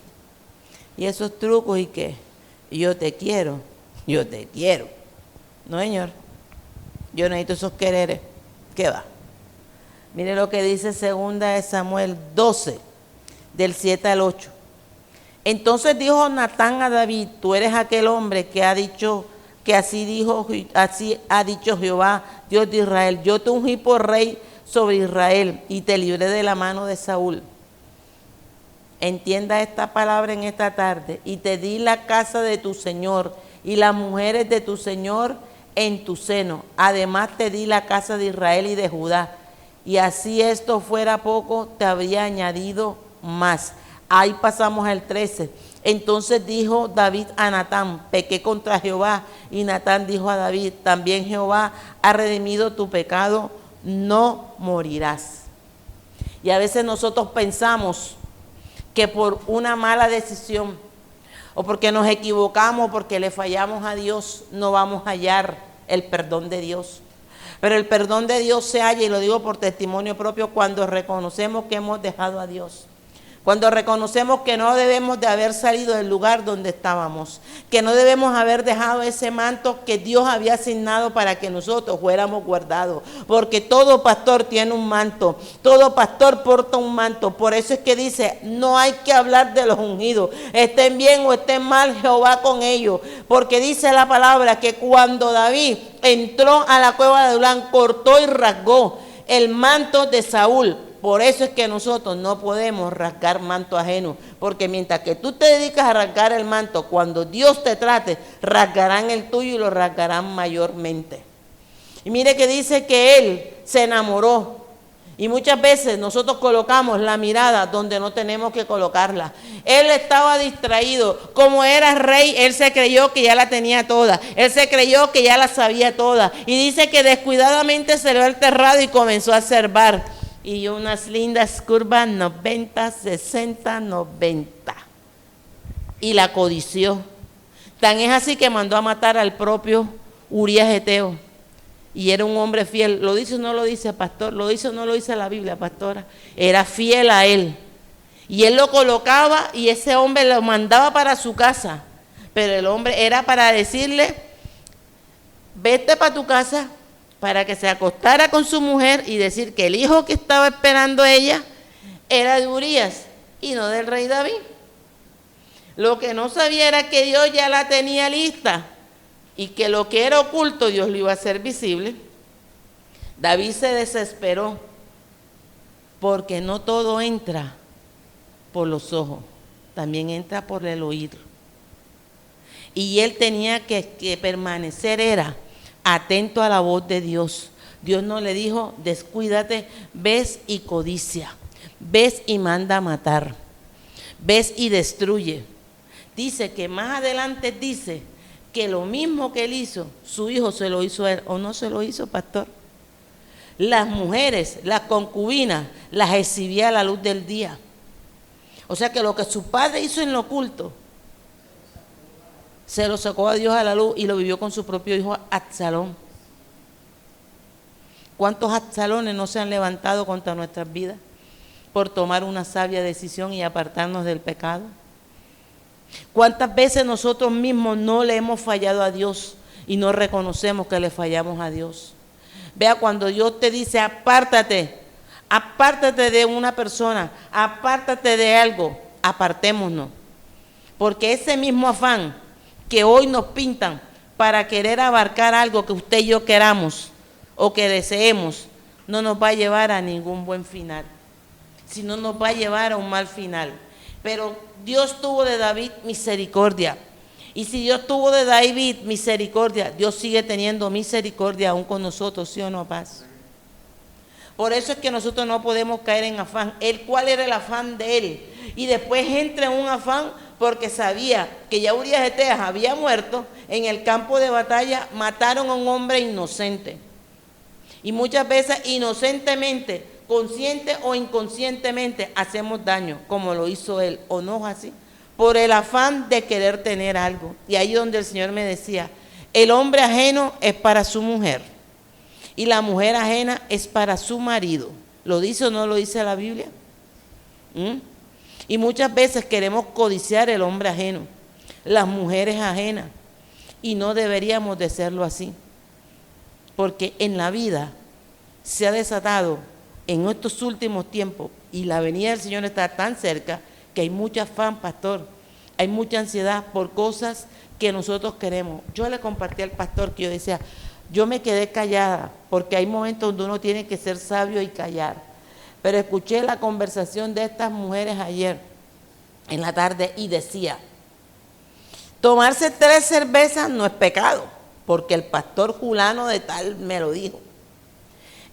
y esos trucos y que yo te quiero. No, señor. Yo necesito esos quereres. ¿Qué va? Mire lo que dice segunda de Samuel 12, del 7 al 8. Entonces dijo Natán a David: tú eres aquel hombre que ha dicho, que así ha dicho Jehová, Dios de Israel: yo te ungí por rey sobre Israel y te libré de la mano de Saúl. Entienda esta palabra en esta tarde: y te di la casa de tu señor y las mujeres de tu señor en tu seno. Además te di la casa de Israel y de Judá. Y así esto fuera poco, te habría añadido más. Ahí pasamos al 13. Entonces dijo David a Natán: pequé contra Jehová. Y Natán dijo a David: también Jehová ha redimido tu pecado, no morirás. Y a veces nosotros pensamos que por una mala decisión, o porque nos equivocamos, o porque le fallamos a Dios, no vamos a hallar el perdón de Dios. Pero el perdón de Dios se halla, y lo digo por testimonio propio, cuando reconocemos que hemos dejado a Dios. Cuando reconocemos que no debemos de haber salido del lugar donde estábamos, que no debemos haber dejado ese manto que Dios había asignado para que nosotros fuéramos guardados, porque todo pastor tiene un manto, todo pastor porta un manto. Por eso es que dice: no hay que hablar de los ungidos, estén bien o estén mal, Jehová con ellos, porque dice la palabra que cuando David entró a la cueva de Adulán, cortó y rasgó el manto de Saúl. Por eso es que nosotros no podemos rasgar manto ajeno, porque mientras que tú te dedicas a rasgar el manto, cuando Dios te trate, rasgarán el tuyo y lo rasgarán mayormente. Y mire que dice que él se enamoró, y muchas veces nosotros colocamos la mirada donde no tenemos que colocarla. Él estaba distraído. Como era rey, él se creyó que ya la tenía toda. Él se creyó que ya la sabía toda. Y dice que descuidadamente se le dio el terrado y comenzó a observar. Y unas lindas curvas 90, 60, 90. Y la codició. Tan es así que mandó a matar al propio Urías Eteo. Y era un hombre fiel. ¿Lo dice o no lo dice, pastor? ¿Lo dice o no lo dice la Biblia, pastora? Era fiel a él. Y él lo colocaba y ese hombre lo mandaba para su casa. Pero el hombre era para decirle: vete para tu casa, para que se acostara con su mujer y decir que el hijo que estaba esperando ella era de Urías y no del rey David. Lo que no sabía era que Dios ya la tenía lista y que lo que era oculto Dios lo iba a hacer visible. David se desesperó, porque no todo entra por los ojos, también entra por el oído. Y él tenía que permanecer, era atento a la voz de Dios. Dios no le dijo: descuídate, ves y codicia, ves y manda a matar, ves y destruye. Dice que más adelante dice que lo mismo que él hizo, su hijo se lo hizo a él. ¿O no se lo hizo, pastor? Las mujeres, las concubinas, las exhibía a la luz del día. O sea que lo que su padre hizo en lo oculto, se lo sacó a Dios a la luz y lo vivió con su propio hijo Absalón. ¿Cuántos Absalones no se han levantado contra nuestras vidas por tomar una sabia decisión y apartarnos del pecado? ¿Cuántas veces nosotros mismos no le hemos fallado a Dios y no reconocemos que le fallamos a Dios? Vea, cuando Dios te dice: apártate de una persona, apártate de algo, apartémonos. Porque ese mismo afán que hoy nos pintan para querer abarcar algo que usted y yo queramos o que deseemos, no nos va a llevar a ningún buen final, sino nos va a llevar a un mal final. Pero Dios tuvo de David misericordia. Y si Dios tuvo de David misericordia, Dios sigue teniendo misericordia aún con nosotros, ¿sí o no, paz? Por eso es que nosotros no podemos caer en afán. ¿Cuál era el afán de él? Y después entra en un afán porque sabía que ya Urías Eteo había muerto. En el campo de batalla mataron a un hombre inocente. Y muchas veces inocentemente, consciente o inconscientemente, hacemos daño, como lo hizo él. ¿O no es así? por el afán de querer tener algo. Y ahí donde el Señor me decía, el hombre ajeno es para su mujer y la mujer ajena es para su marido. ¿Lo dice o no lo dice la Biblia? Y muchas veces queremos codiciar el hombre ajeno, las mujeres ajenas, y no deberíamos de serlo así, porque en la vida se ha desatado en estos últimos tiempos, y la venida del Señor está tan cerca, que hay mucha afán, pastor, hay mucha ansiedad por cosas que nosotros queremos. Yo le compartí al pastor que yo decía, yo me quedé callada, porque hay momentos donde uno tiene que ser sabio y callar. Pero escuché la conversación de estas mujeres ayer en la tarde y decía, tomarse 3 cervezas no es pecado, porque el pastor fulano de tal me lo dijo.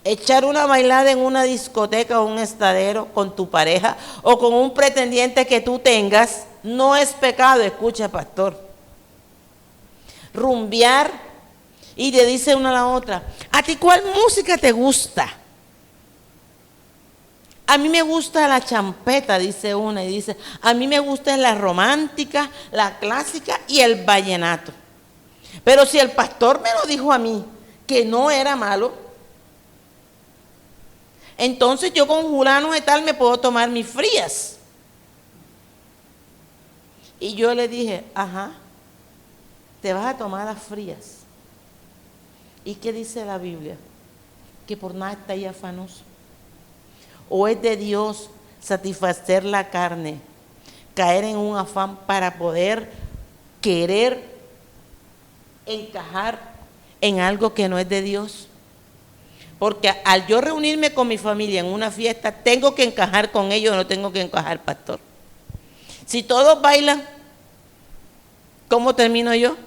Echar una bailada en una discoteca o un estadero con tu pareja o con un pretendiente que tú tengas no es pecado, escucha pastor. Rumbear y le dice una a la otra, ¿a ti cuál música te gusta? A mí me gusta la champeta, dice una, y dice, a mí me gusta la romántica, la clásica y el vallenato. Pero si el pastor me lo dijo a mí, que no era malo, entonces yo con fulano de tal me puedo tomar mis frías. Y yo le dije, ajá, te vas a tomar las frías. ¿Y qué dice la Biblia? Que por nada está ahí afanoso. O es de Dios satisfacer la carne, caer en un afán para poder querer encajar en algo que no es de Dios. Porque al yo reunirme con mi familia en una fiesta, tengo que encajar con ellos, no tengo que encajar, pastor. Si todos bailan, ¿cómo termino yo?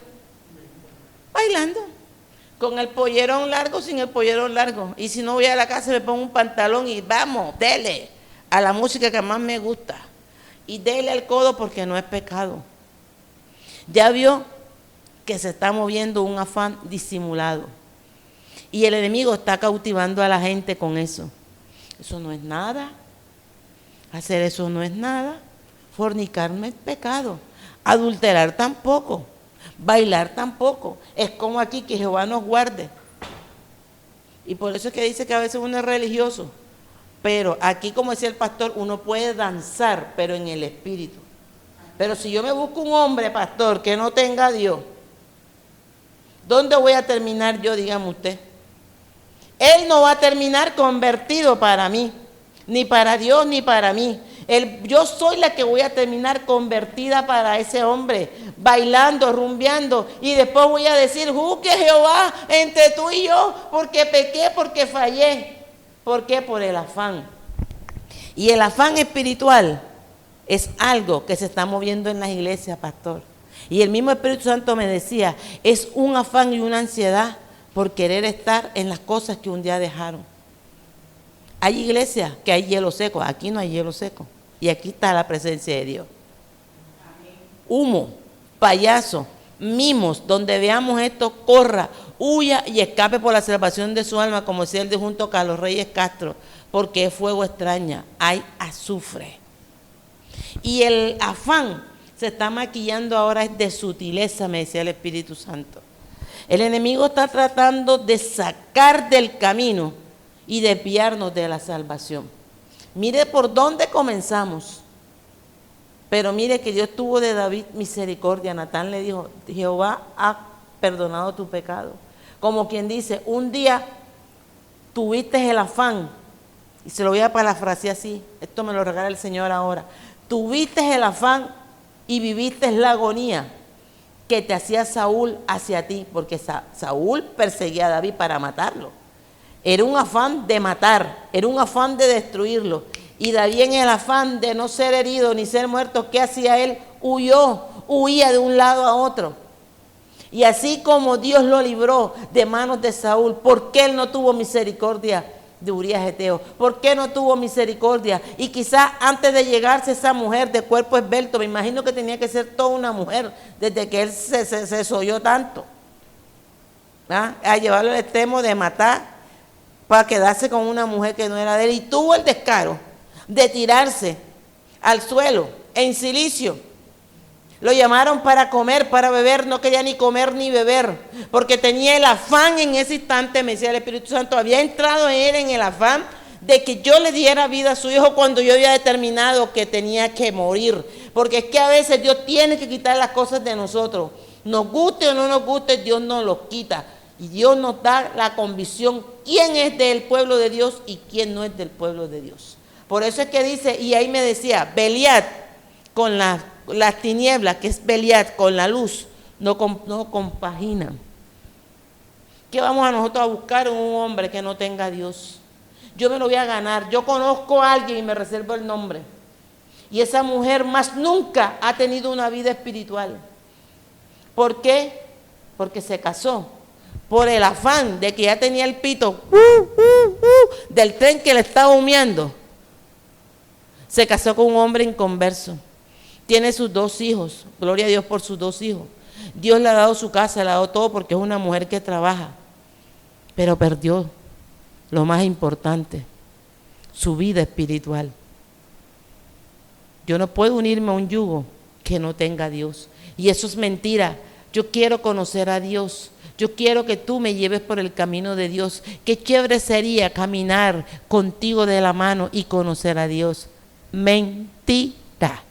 Bailando. Con el pollerón largo, sin el pollerón largo. Y si no voy a la casa, me pongo un pantalón y vamos, dele a la música que más me gusta. Y dele al codo porque no es pecado. Ya vio que se está moviendo un afán disimulado. Y el enemigo está cautivando a la gente con eso. Eso no es nada. Hacer eso no es nada. Fornicar no es pecado. Adulterar tampoco. Bailar tampoco. Es como aquí, que Jehová nos guarde. Y por eso es que dice que a veces uno es religioso. Pero aquí, como decía el pastor, uno puede danzar, pero en el espíritu. Pero si yo me busco un hombre, pastor, que no tenga a Dios, ¿dónde voy a terminar yo, dígame usted? Él no va a terminar convertido para mí, ni para Dios, ni para mí. Yo soy la que voy a terminar convertida para ese hombre, bailando, rumbeando, y después voy a decir, juzgue Jehová entre tú y yo, porque pequé, porque fallé. ¿Por qué? Por el afán. Y el afán espiritual es algo que se está moviendo en las iglesias, pastor. Y el mismo Espíritu Santo me decía, es un afán y una ansiedad por querer estar en las cosas que un día dejaron. Hay iglesias que hay hielo seco, aquí no hay hielo seco. Y aquí está la presencia de Dios. Humo, payaso, mimos, donde veamos esto, corra, huya y escape por la salvación de su alma, como decía el de junto a Carlos Reyes Castro, porque es fuego extraña, hay azufre. Y el afán se está maquillando ahora es de sutileza, me decía el Espíritu Santo. El enemigo está tratando de sacar del camino y desviarnos de la salvación. Mire por dónde comenzamos. Pero mire que Dios tuvo de David misericordia. Natán le dijo, Jehová ha perdonado tu pecado. Como quien dice, un día tuviste el afán, y se lo voy a parafrasear así, esto me lo regala el Señor ahora. Tuviste el afán y viviste la agonía que te hacía Saúl hacia ti, porque Saúl perseguía a David para matarlo. Era un afán de matar, era un afán de destruirlo. Y David, en el afán de no ser herido ni ser muerto, ¿qué hacía él? Huía de un lado a otro. Y así como Dios lo libró de manos de Saúl, ¿por qué él no tuvo misericordia de Urías Eteo? ¿Por qué no tuvo misericordia? Y quizás antes de llegarse esa mujer de cuerpo esbelto, me imagino que tenía que ser toda una mujer, desde que él se soyó tanto, a llevarlo al extremo de matar para quedarse con una mujer que no era de él. Y tuvo el descaro de tirarse al suelo en silicio Lo llamaron para comer, para beber, no quería ni comer ni beber, porque tenía el afán en ese instante, me decía el Espíritu Santo, había entrado en él en el afán de que yo le diera vida a su hijo cuando yo había determinado que tenía que morir. Porque es que a veces Dios tiene que quitar las cosas de nosotros. Nos guste o no nos guste, Dios nos los quita. Y Dios nos da la convicción quién es del pueblo de Dios y quién no es del pueblo de Dios. Por eso es que dice, y ahí me decía, Beliat con las tinieblas, que es Beliat con la luz, no compaginan. ¿Qué vamos a nosotros a buscar en un hombre que no tenga a Dios? Yo me lo voy a ganar. Yo conozco a alguien y me reservo el nombre. Y esa mujer más nunca ha tenido una vida espiritual. ¿Por qué? Porque se casó. Por el afán de que ya tenía el pito del tren que le estaba humeando. Se casó con un hombre inconverso. Tiene sus 2 hijos. Gloria a Dios por sus 2 hijos. Dios le ha dado su casa, le ha dado todo porque es una mujer que trabaja. Pero perdió lo más importante, su vida espiritual. Yo no puedo unirme a un yugo que no tenga a Dios. Y eso es mentira. Yo quiero conocer a Dios. Yo quiero que tú me lleves por el camino de Dios. Qué chévere sería caminar contigo de la mano y conocer a Dios. Mentira.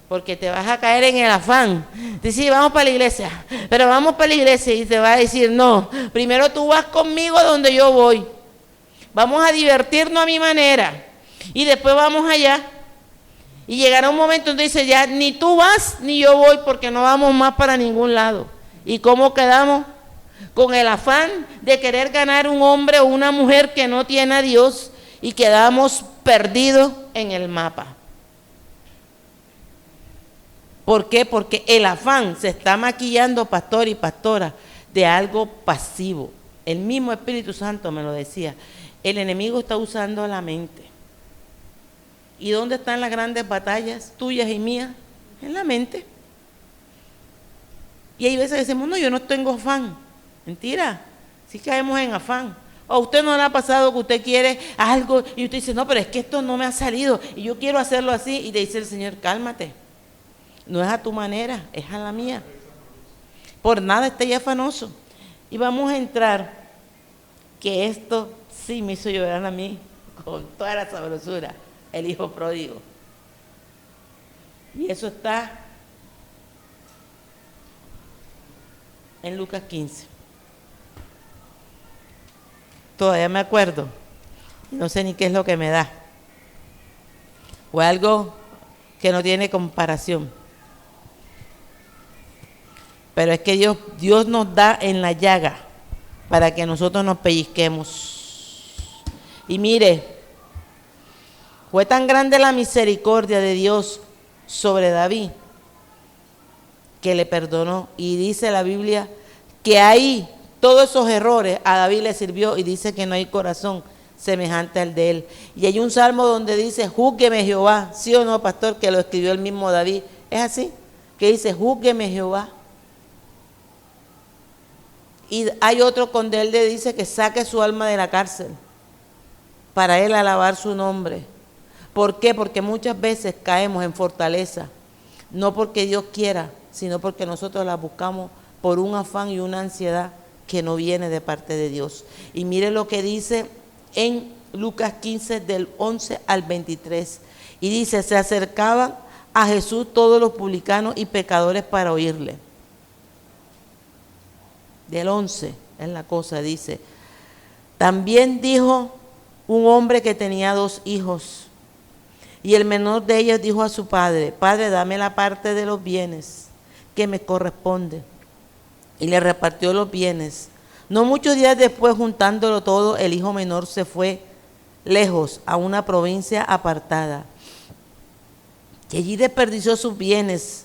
Porque te vas a caer en el afán. Dice, vamos para la iglesia. Pero vamos para la iglesia y te va a decir, no, primero tú vas conmigo donde yo voy. Vamos a divertirnos a mi manera. Y después vamos allá. Y llegará un momento donde dice, ya ni tú vas ni yo voy porque no vamos más para ningún lado. ¿Y cómo quedamos? Con el afán de querer ganar un hombre o una mujer que no tiene a Dios y quedamos perdidos en el mapa. ¿Por qué? Porque el afán se está maquillando, pastor y pastora, de algo pasivo. El mismo Espíritu Santo me lo decía. El enemigo está usando la mente. ¿Y dónde están las grandes batallas tuyas y mías? En la mente. Y hay veces que decimos, no, yo no tengo afán. Mentira, sí caemos en afán. O a usted no le ha pasado que usted quiere algo y usted dice, no, pero es que esto no me ha salido y yo quiero hacerlo así. Y le dice el Señor, cálmate. No es a tu manera, es a la mía. Por nada esté afanoso. Y vamos a entrar, que esto sí me hizo llorar a mí con toda la sabrosura. El hijo pródigo. Y eso está en Lucas 15. Todavía me acuerdo. No sé ni qué es lo que me da. O algo que no tiene comparación. Pero es que Dios nos da en la llaga para que nosotros nos pellizquemos. Y mire, fue tan grande la misericordia de Dios sobre David que le perdonó. Y dice la Biblia que ahí todos esos errores a David le sirvió y dice que no hay corazón semejante al de él. Y hay un salmo donde dice, júzgueme Jehová, ¿sí o no, pastor? Que lo escribió el mismo David. ¿Es así? Que dice, júzgueme Jehová. Y hay otro donde él le dice que saque su alma de la cárcel para él alabar su nombre. ¿Por qué? Porque muchas veces caemos en fortaleza, no porque Dios quiera, sino porque nosotros la buscamos por un afán y una ansiedad que no viene de parte de Dios. Y mire lo que dice en Lucas 15 del 11 al 23. Y dice, se acercaban a Jesús todos los publicanos y pecadores para oírle. Del 11 es la cosa, dice. También dijo un hombre que tenía 2 hijos. Y el menor de ellos dijo a su padre, Padre, dame la parte de los bienes que me corresponde. Y le repartió los bienes. No muchos días después, juntándolo todo, el hijo menor se fue lejos a una provincia apartada. Y allí desperdició sus bienes,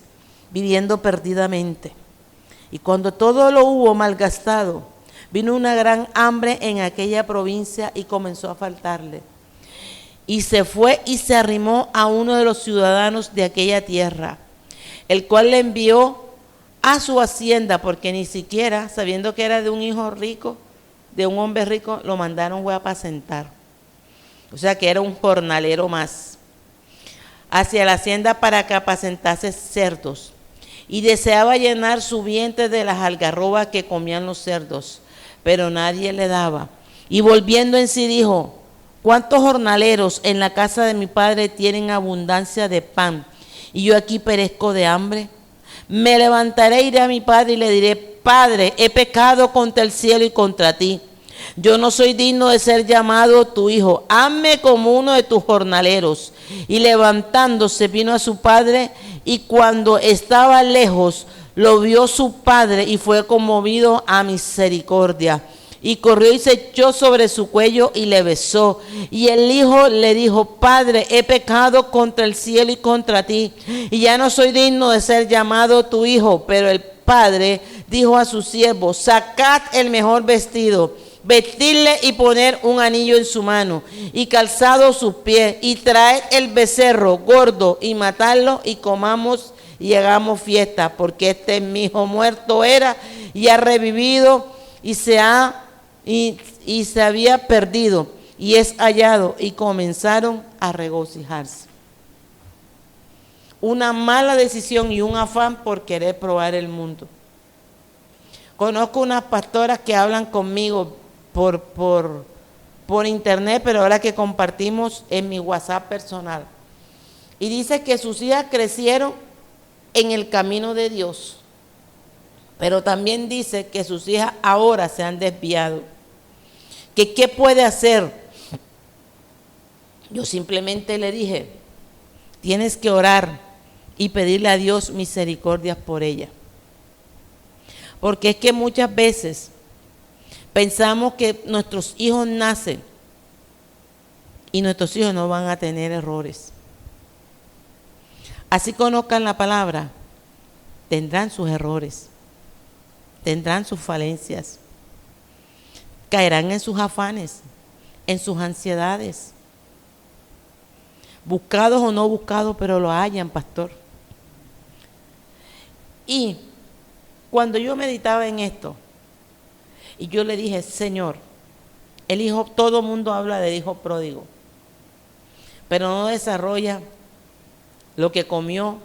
viviendo perdidamente. Y cuando todo lo hubo malgastado, vino una gran hambre en aquella provincia y comenzó a faltarle. Y se fue y se arrimó a uno de los ciudadanos de aquella tierra, el cual le envió a su hacienda, porque ni siquiera, sabiendo que era de un hijo rico, de un hombre rico, lo mandaron a apacentar. O sea que era un jornalero más. Hacia la hacienda para que apacentase cerdos. y deseaba llenar su vientre de las algarrobas que comían los cerdos, pero nadie le daba. Y volviendo en sí dijo: ¿cuántos jornaleros en la casa de mi padre tienen abundancia de pan, y yo aquí perezco de hambre? Me levantaré, iré a mi padre y le diré: Padre, he pecado contra el cielo y contra ti. Yo no soy digno de ser llamado tu hijo. Hazme como uno de tus jornaleros. Y levantándose vino a su padre, y cuando estaba lejos lo vio su padre y fue conmovido a misericordia. Y corrió y se echó sobre su cuello y le besó. Y el hijo le dijo: Padre, he pecado contra el cielo y contra ti, y ya no soy digno de ser llamado tu hijo. Pero el padre dijo a sus siervos: sacad el mejor vestido, vestirle y poner un anillo en su mano y calzado sus pies, y traed el becerro gordo y matadlo, y comamos y hagamos fiesta, porque este mi hijo muerto era y ha revivido, y se había perdido y es hallado. Y comenzaron a regocijarse. Una mala decisión y un afán por querer probar el mundo. Conozco unas pastoras que hablan conmigo por internet, pero ahora que compartimos en mi WhatsApp personal. Y dice que sus hijas crecieron en el camino de Dios, pero también dice que sus hijas ahora se han desviado. ¿Que qué puede hacer? Yo simplemente le dije: tienes que orar y pedirle a Dios misericordia por ella. Porque es que muchas veces pensamos que nuestros hijos nacen y nuestros hijos no van a tener errores. Así conozcan la palabra, tendrán sus errores, tendrán sus falencias, caerán en sus afanes, en sus ansiedades, buscados o no buscados, pero lo hallan, pastor. Y cuando yo meditaba en esto, y yo le dije: Señor, el hijo, todo mundo habla del hijo pródigo, pero no desarrolla lo que comió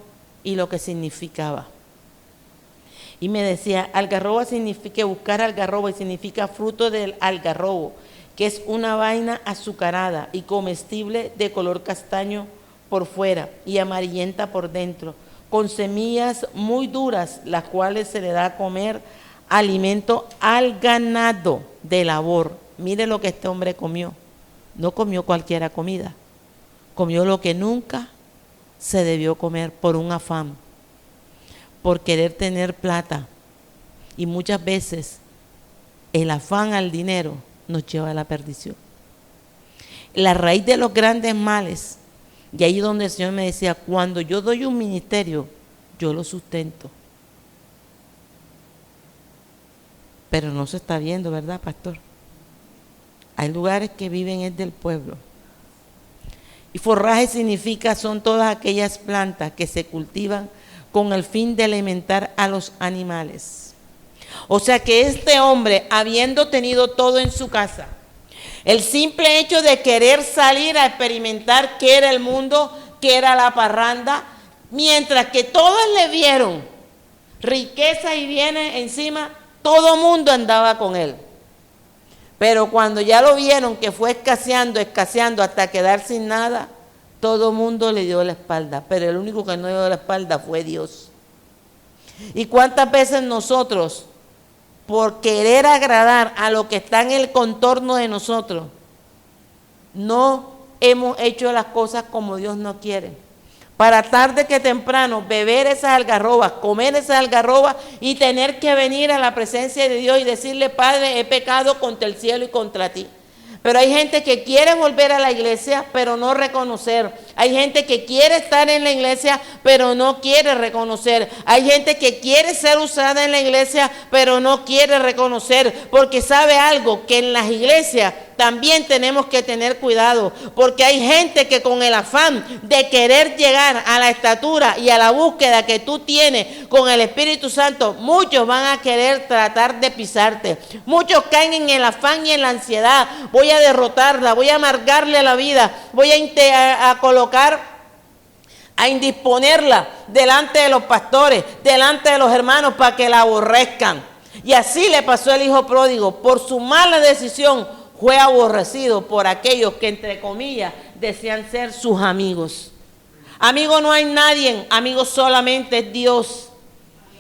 y lo que significaba. Y me decía: algarroba significa, buscar algarroba, y significa fruto del algarrobo, que es una vaina azucarada y comestible de color castaño por fuera y amarillenta por dentro, con semillas muy duras, las cuales se le da a comer alimento al ganado de labor. Mire lo que este hombre comió. No comió cualquiera comida, comió lo que nunca se debió comer por un afán, por querer tener plata. Y muchas veces el afán al dinero nos lleva a la perdición. La raíz de los grandes males, y ahí donde el Señor me decía: cuando yo doy un ministerio, yo lo sustento. Pero no se está viendo, ¿verdad, pastor? Hay lugares que viven es del pueblo. Y forraje significa, son todas aquellas plantas que se cultivan con el fin de alimentar a los animales. O sea que este hombre, habiendo tenido todo en su casa, el simple hecho de querer salir a experimentar qué era el mundo, qué era la parranda, mientras que todos le vieron riqueza y bienes encima, todo mundo andaba con él. Pero cuando ya lo vieron que fue escaseando hasta quedar sin nada, todo mundo le dio la espalda. Pero el único que no dio la espalda fue Dios. ¿Y cuántas veces nosotros, por querer agradar a lo que está en el contorno de nosotros, no hemos hecho las cosas como Dios nos quiere? Para tarde que temprano beber esas algarrobas, comer esas algarrobas y tener que venir a la presencia de Dios y decirle: Padre, he pecado contra el cielo y contra ti. Pero hay gente que quiere volver a la iglesia, pero no reconocer. Hay gente que quiere estar en la iglesia, pero no quiere reconocer. Hay gente que quiere ser usada en la iglesia, pero no quiere reconocer. Porque sabe algo, que en las iglesias también tenemos que tener cuidado. Porque hay gente que con el afán de querer llegar a la estatura y a la búsqueda que tú tienes con el Espíritu Santo, muchos van a querer tratar de pisarte. Muchos caen en el afán y en la ansiedad. Voy a derrotarla, voy a amargarle la vida, voy a colocar a indisponerla delante de los pastores, delante de los hermanos para que la aborrezcan. Y así le pasó al hijo pródigo. Por su mala decisión fue aborrecido por aquellos que, entre comillas, decían ser sus amigos. Amigo no hay nadie, amigo solamente es Dios.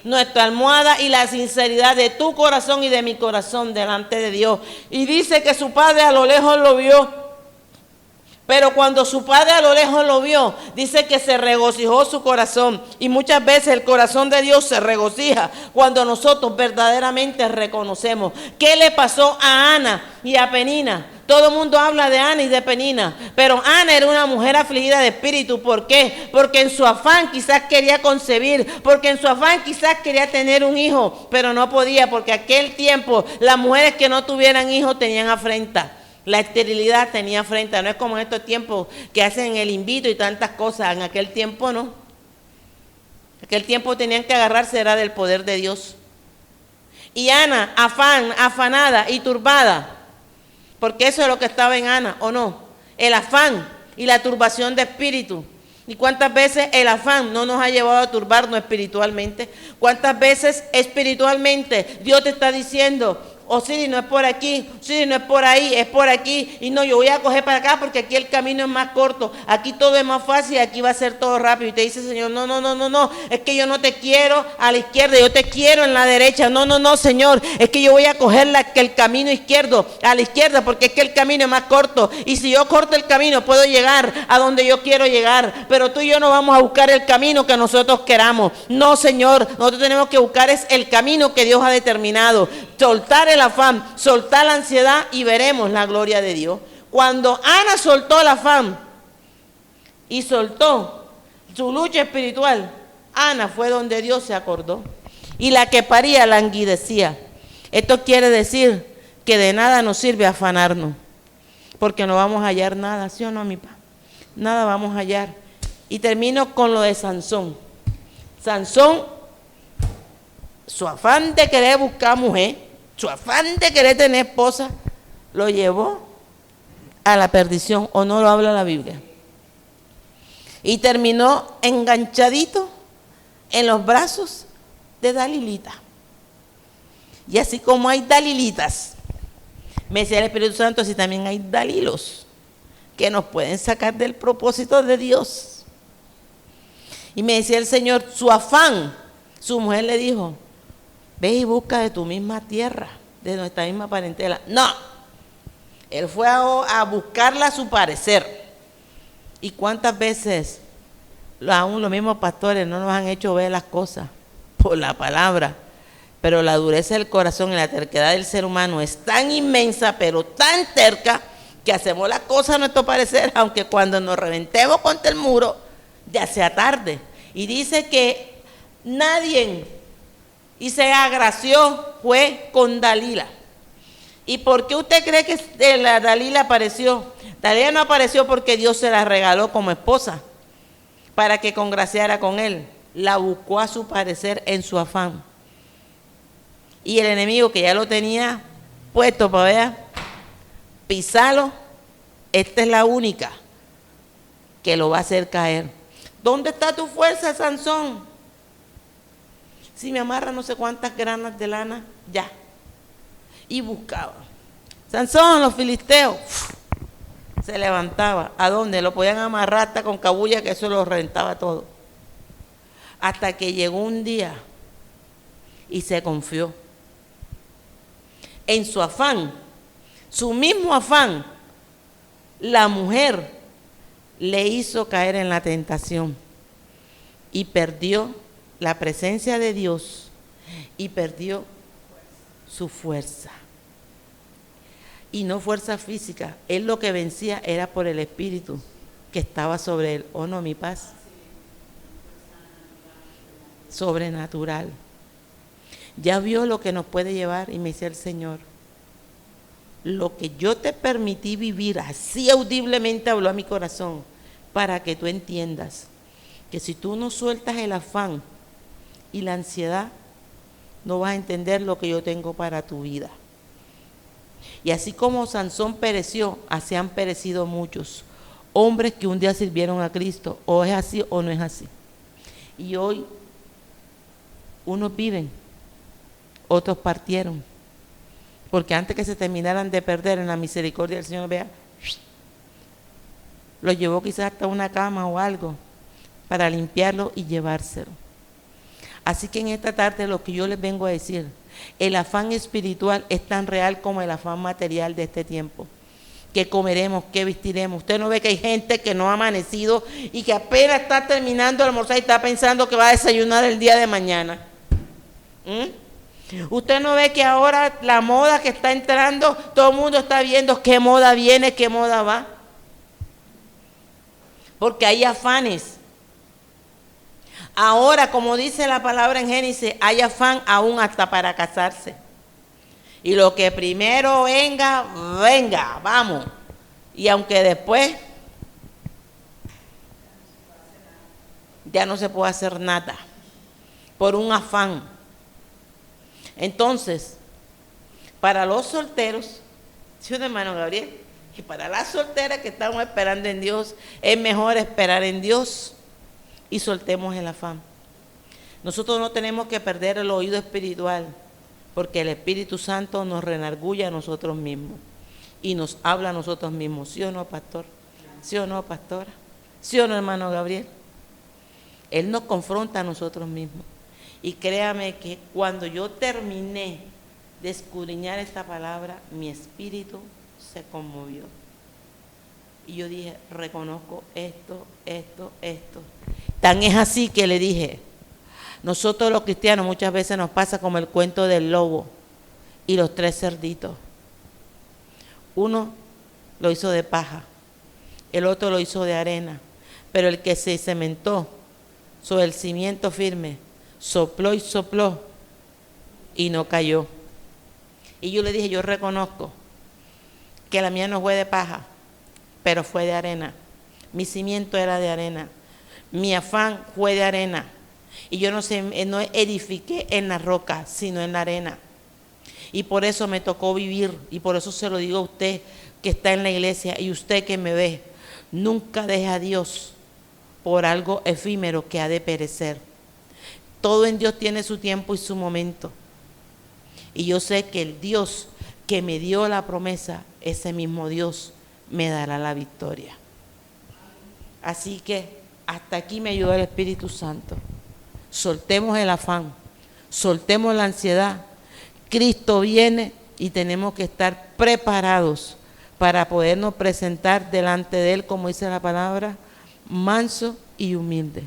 Nuestra almohada y la sinceridad de tu corazón y de mi corazón delante de Dios. Y dice que su padre a lo lejos lo vio. Pero cuando su padre a lo lejos lo vio, dice que se regocijó su corazón. Y muchas veces el corazón de Dios se regocija cuando nosotros verdaderamente reconocemos. ¿Qué le pasó a Ana y a Penina? Todo el mundo habla de Ana y de Penina, pero Ana era una mujer afligida de espíritu. ¿Por qué? Porque en su afán quizás quería concebir, porque en su afán quizás quería tener un hijo, pero no podía, porque aquel tiempo las mujeres que no tuvieran hijos tenían afrenta. La esterilidad tenía afrenta. No es como en estos tiempos que hacen el invito y tantas cosas. En aquel tiempo no. En aquel tiempo tenían que agarrarse era del poder de Dios. Y Ana, afanada y turbada, porque eso es lo que estaba en Ana, ¿o no? El afán y la turbación de espíritu. ¿Y cuántas veces el afán no nos ha llevado a turbarnos espiritualmente? ¿Cuántas veces espiritualmente Dios te está diciendo: oh, sí, no es por aquí, sí, no es por ahí, es por aquí? Y no, yo voy a coger para acá porque aquí el camino es más corto, aquí todo es más fácil, aquí va a ser todo rápido. Y te dice, Señor, no, es que yo no te quiero a la izquierda, yo te quiero en la derecha. No, Señor, es que yo voy a coger el camino izquierdo, a la izquierda, porque es que el camino es más corto. Y si yo corto el camino, puedo llegar a donde yo quiero llegar. Pero tú y yo no vamos a buscar el camino que nosotros queramos. No, Señor, nosotros tenemos que buscar es el camino que Dios ha determinado. Soltar el afán, soltar la ansiedad y veremos la gloria de Dios. Cuando Ana soltó el afán y soltó su lucha espiritual, Ana fue donde Dios se acordó. Y la que paría languidecía. Esto quiere decir que de nada nos sirve afanarnos, porque no vamos a hallar nada, ¿sí o no, mi papá? Nada vamos a hallar. Y termino con lo de Sansón. Sansón, su afán de querer buscar mujer, su afán de querer tener esposa, lo llevó a la perdición, ¿o no lo habla la Biblia? Y terminó enganchadito en los brazos de Dalilita. Y así como hay Dalilitas, me decía el Espíritu Santo, así también hay Dalilos que nos pueden sacar del propósito de Dios. Y me decía el Señor, su afán, su mujer le dijo: ve y busca de tu misma tierra, de nuestra misma parentela. No, él fue a buscarla a su parecer. ¿Y cuántas veces aún los mismos pastores no nos han hecho ver las cosas por la palabra? Pero la dureza del corazón y la terquedad del ser humano es tan inmensa, pero tan terca, que hacemos las cosas a nuestro parecer, aunque cuando nos reventemos contra el muro, ya sea tarde. Y dice que nadie... y se agració fue con Dalila. ¿Y por qué usted cree que la Dalila apareció? Dalila no apareció porque Dios se la regaló como esposa para que congraciara con él. La buscó a su parecer en su afán. Y el enemigo, que ya lo tenía puesto para ver, pisarlo, esta es la única que lo va a hacer caer. ¿Dónde está tu fuerza, Sansón? Si me amarra no sé cuántas granas de lana, ya. Y buscaba. Sansón, los filisteos, se levantaba. ¿A dónde? Lo podían amarrar hasta con cabulla, que eso lo reventaba todo. Hasta que llegó un día y se confió. En su afán, su mismo afán, la mujer le hizo caer en la tentación y perdió la presencia de Dios y perdió su fuerza. Y no fuerza física, él lo que vencía era por el Espíritu que estaba sobre él. ¿O no, mi paz? Sobrenatural. Ya vio lo que nos puede llevar, y me decía el Señor, lo que yo te permití vivir, así audiblemente habló a mi corazón, para que tú entiendas que si tú no sueltas el afán y la ansiedad, no vas a entender lo que yo tengo para tu vida. Y así como Sansón pereció, así han perecido muchos. hombres que un día sirvieron a Cristo. O es así o no es así. Y hoy unos viven, otros partieron. Porque antes que se terminaran de perder en la misericordia del Señor, vea, lo llevó quizás hasta una cama o algo para limpiarlo y llevárselo. Así que en esta tarde lo que yo les vengo a decir, el afán espiritual es tan real como el afán material de este tiempo. ¿Qué comeremos? ¿Qué vestiremos? Usted no ve que hay gente que no ha amanecido y que apenas está terminando de almorzar y está pensando que va a desayunar el día de mañana. Usted no ve que ahora la moda que está entrando, todo el mundo está viendo qué moda viene, qué moda va. Porque hay afanes. Ahora, como dice la palabra en Génesis, hay afán aún hasta para casarse. Y lo que primero venga, venga, vamos. Y aunque después ya no se puede hacer nada por un afán. Entonces, para los solteros, ¿sí, hermano Gabriel? Y para las solteras que estamos esperando en Dios, es mejor esperar en Dios y soltemos el afán. Nosotros no tenemos que perder el oído espiritual, porque el Espíritu Santo nos renarguye a nosotros mismos y nos habla a nosotros mismos. ¿Sí o no, pastor? ¿Sí o no, pastora? ¿Sí o no, hermano Gabriel? Él nos confronta a nosotros mismos. Y créame que cuando yo terminé de escudriñar esta palabra, mi espíritu se conmovió. Y yo dije, reconozco esto. Tan es así que le dije, nosotros los cristianos muchas veces nos pasa como el cuento del lobo y los 3 cerditos. Uno lo hizo de paja, el otro lo hizo de arena, pero el que se cementó sobre el cimiento firme, sopló y sopló y no cayó. Y yo le dije, yo reconozco que la mía no fue de paja, pero fue de arena. Mi cimiento era de arena. Mi afán fue de arena. Y yo no edifiqué en la roca, sino en la arena. Y por eso me tocó vivir. Y por eso se lo digo a usted que está en la iglesia y usted que me ve. Nunca deje a Dios por algo efímero que ha de perecer. Todo en Dios tiene su tiempo y su momento. Y yo sé que el Dios que me dio la promesa, ese mismo Dios me dará la victoria. Así que hasta aquí me ayudó el Espíritu Santo. Soltemos el afán, soltemos la ansiedad. Cristo viene y tenemos que estar preparados para podernos presentar delante de Él, como dice la palabra, manso y humilde.